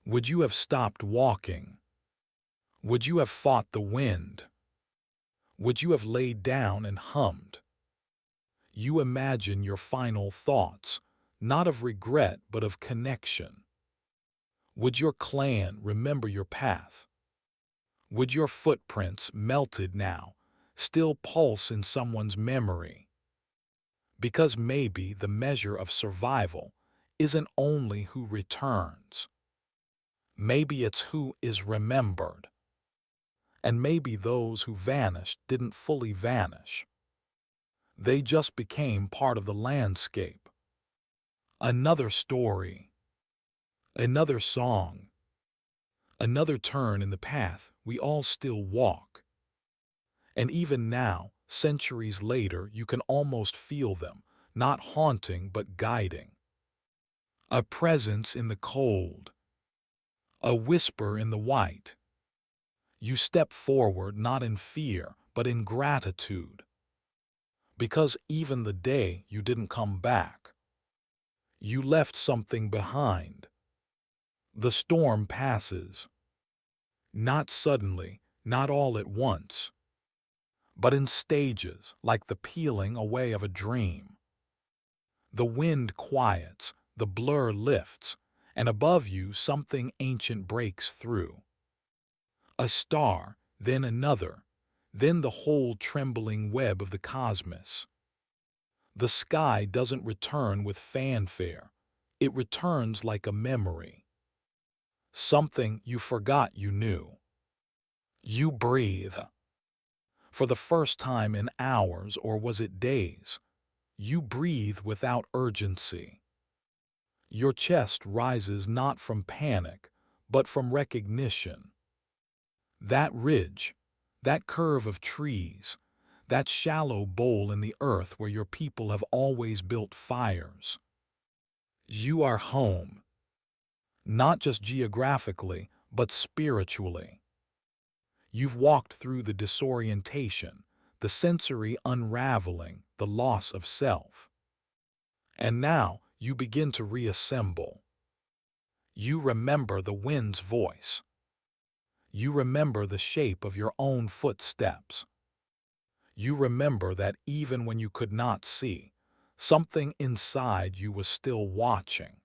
Would you have stopped walking? Would you have fought the wind? Would you have laid down and hummed? You imagine your final thoughts, not of regret but of connection. Would your clan remember your path? Would your footprints, melted now, still pulse in someone's memory? Because maybe the measure of survival isn't only who returns. Maybe it's who is remembered. And maybe those who vanished didn't fully vanish. They just became part of the landscape. Another story, another song, another turn in the path we all still walk. And even now, centuries later, you can almost feel them, not haunting but guiding. A presence in the cold, a whisper in the white. You step forward not in fear, but in gratitude. Because even the day you didn't come back, you left something behind. The storm passes. Not suddenly, not all at once, but in stages, like the peeling away of a dream. The wind quiets, the blur lifts, and above you something ancient breaks through. A star, then another, then the whole trembling web of the cosmos. The sky doesn't return with fanfare. It returns like a memory. Something you forgot you knew. You breathe. For the first time in hours, or was it days, you breathe without urgency. Your chest rises not from panic, but from recognition. That ridge, that curve of trees, that shallow bowl in the earth where your people have always built fires. You are home, not just geographically, but spiritually. You've walked through the disorientation, the sensory unraveling, the loss of self. And now you begin to reassemble. You remember the wind's voice. You remember the shape of your own footsteps. You remember that even when you could not see, something inside you was still watching.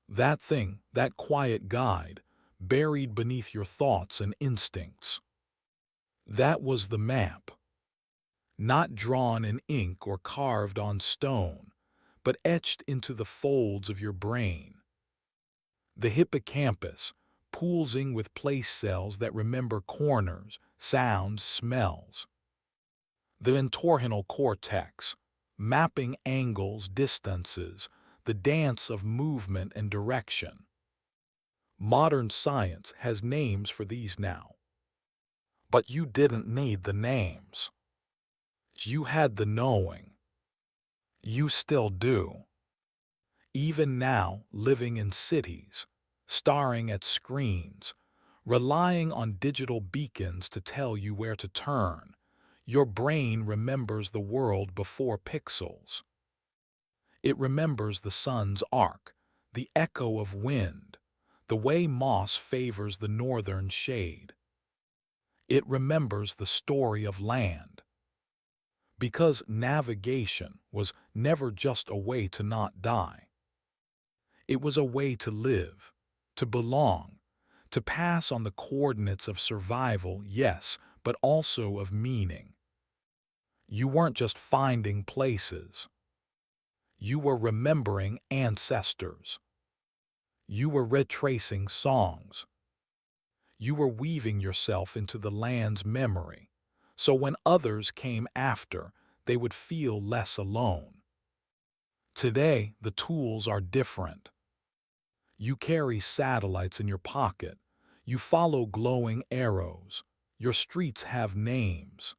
That thing, that quiet guide, buried beneath your thoughts and instincts. That was the map. Not drawn in ink or carved on stone, but etched into the folds of your brain. The hippocampus, pulsing with place cells that remember corners, sounds, smells. The entorhinal cortex, mapping angles, distances, the dance of movement and direction. Modern science has names for these now. But you didn't need the names. You had the knowing. You still do. Even now, living in cities, staring at screens, relying on digital beacons to tell you where to turn, your brain remembers the world before pixels. It remembers the sun's arc, the echo of wind, the way moss favors the northern shade. It remembers the story of land. Because navigation was never just a way to not die. It was a way to live, to belong, to pass on the coordinates of survival, yes, but also of meaning. You weren't just finding places. You were remembering ancestors. You were retracing songs. You were weaving yourself into the land's memory, so when others came after, they would feel less alone. Today, the tools are different. You carry satellites in your pocket. You follow glowing arrows. Your streets have names.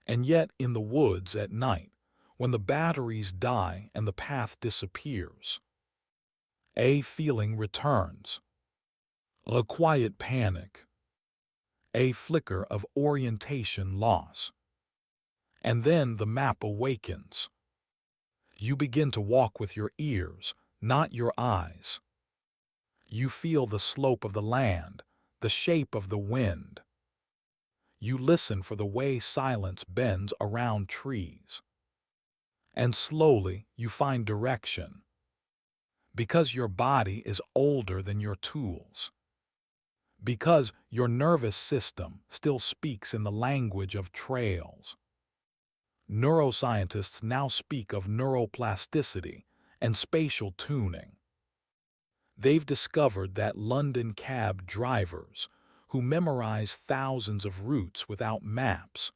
And yet, in the woods at night, when the batteries die and the path disappears, a feeling returns. A quiet panic. A flicker of orientation loss. And then the map awakens. You begin to walk with your ears, not your eyes. You feel the slope of the land, the shape of the wind. You listen for the way silence bends around trees. And slowly you find direction. Because your body is older than your tools. Because your nervous system still speaks in the language of trails. Neuroscientists now speak of neuroplasticity and spatial tuning. They've discovered that London cab drivers, who memorize thousands of routes without maps,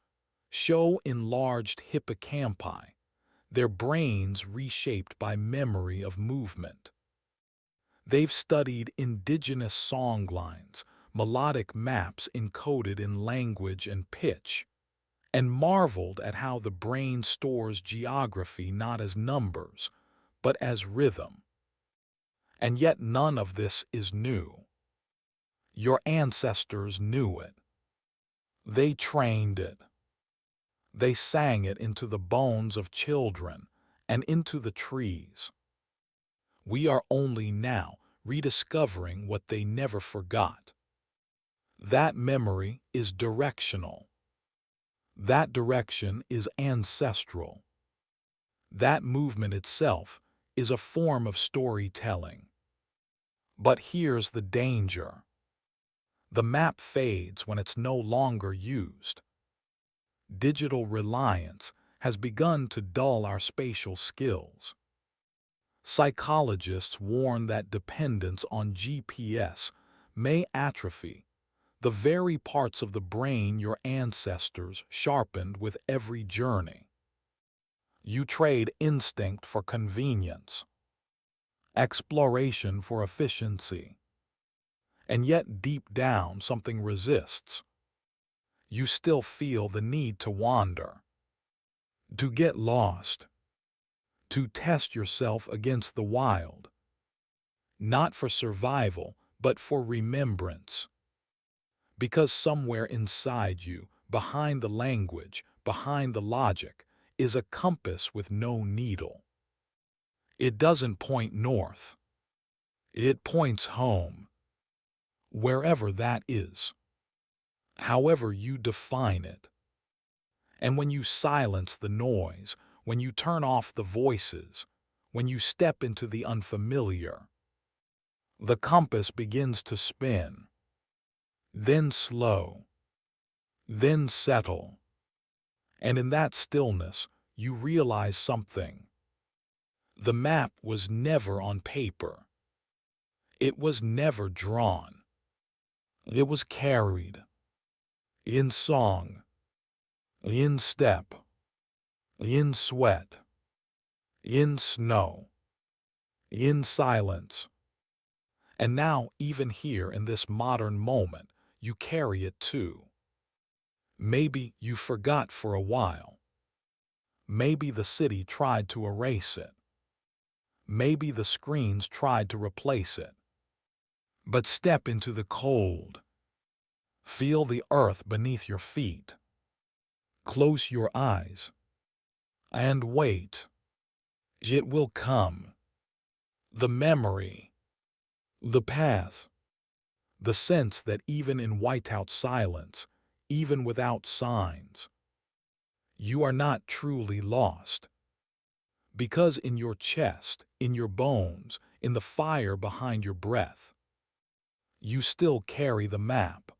show enlarged hippocampi, their brains reshaped by memory of movement. They've studied indigenous songlines, melodic maps encoded in language and pitch, and marveled at how the brain stores geography not as numbers, but as rhythm. And yet none of this is new. Your ancestors knew it. They trained it. They sang it into the bones of children and into the trees. We are only now rediscovering what they never forgot. That memory is directional. That direction is ancestral. That movement itself is a form of storytelling. But here's the danger. The map fades when it's no longer used. Digital reliance has begun to dull our spatial skills. Psychologists warn that dependence on GPS may atrophy the very parts of the brain your ancestors sharpened with every journey. You trade instinct for convenience, exploration for efficiency, and yet deep down something resists. You still feel the need to wander, to get lost, to test yourself against the wild, not for survival, but for remembrance. Because somewhere inside you, behind the language, behind the logic, is a compass with no needle. It doesn't point north. It points home, wherever that is, however you define it. And when you silence the noise, when you turn off the voices, when you step into the unfamiliar, the compass begins to spin, then slow, then settle. And in that stillness, you realize something. The map was never on paper. It was never drawn. It was carried. In song. In step. In sweat. In snow. In silence. And now, even here in this modern moment, you carry it too. Maybe you forgot for a while. Maybe the city tried to erase it. Maybe the screens tried to replace it. But step into the cold. Feel the earth beneath your feet. Close your eyes. And wait. It will come. The memory. The path. The sense that even in whiteout silence, even without signs, you are not truly lost. Because in your chest, in your bones, in the fire behind your breath, you still carry the map.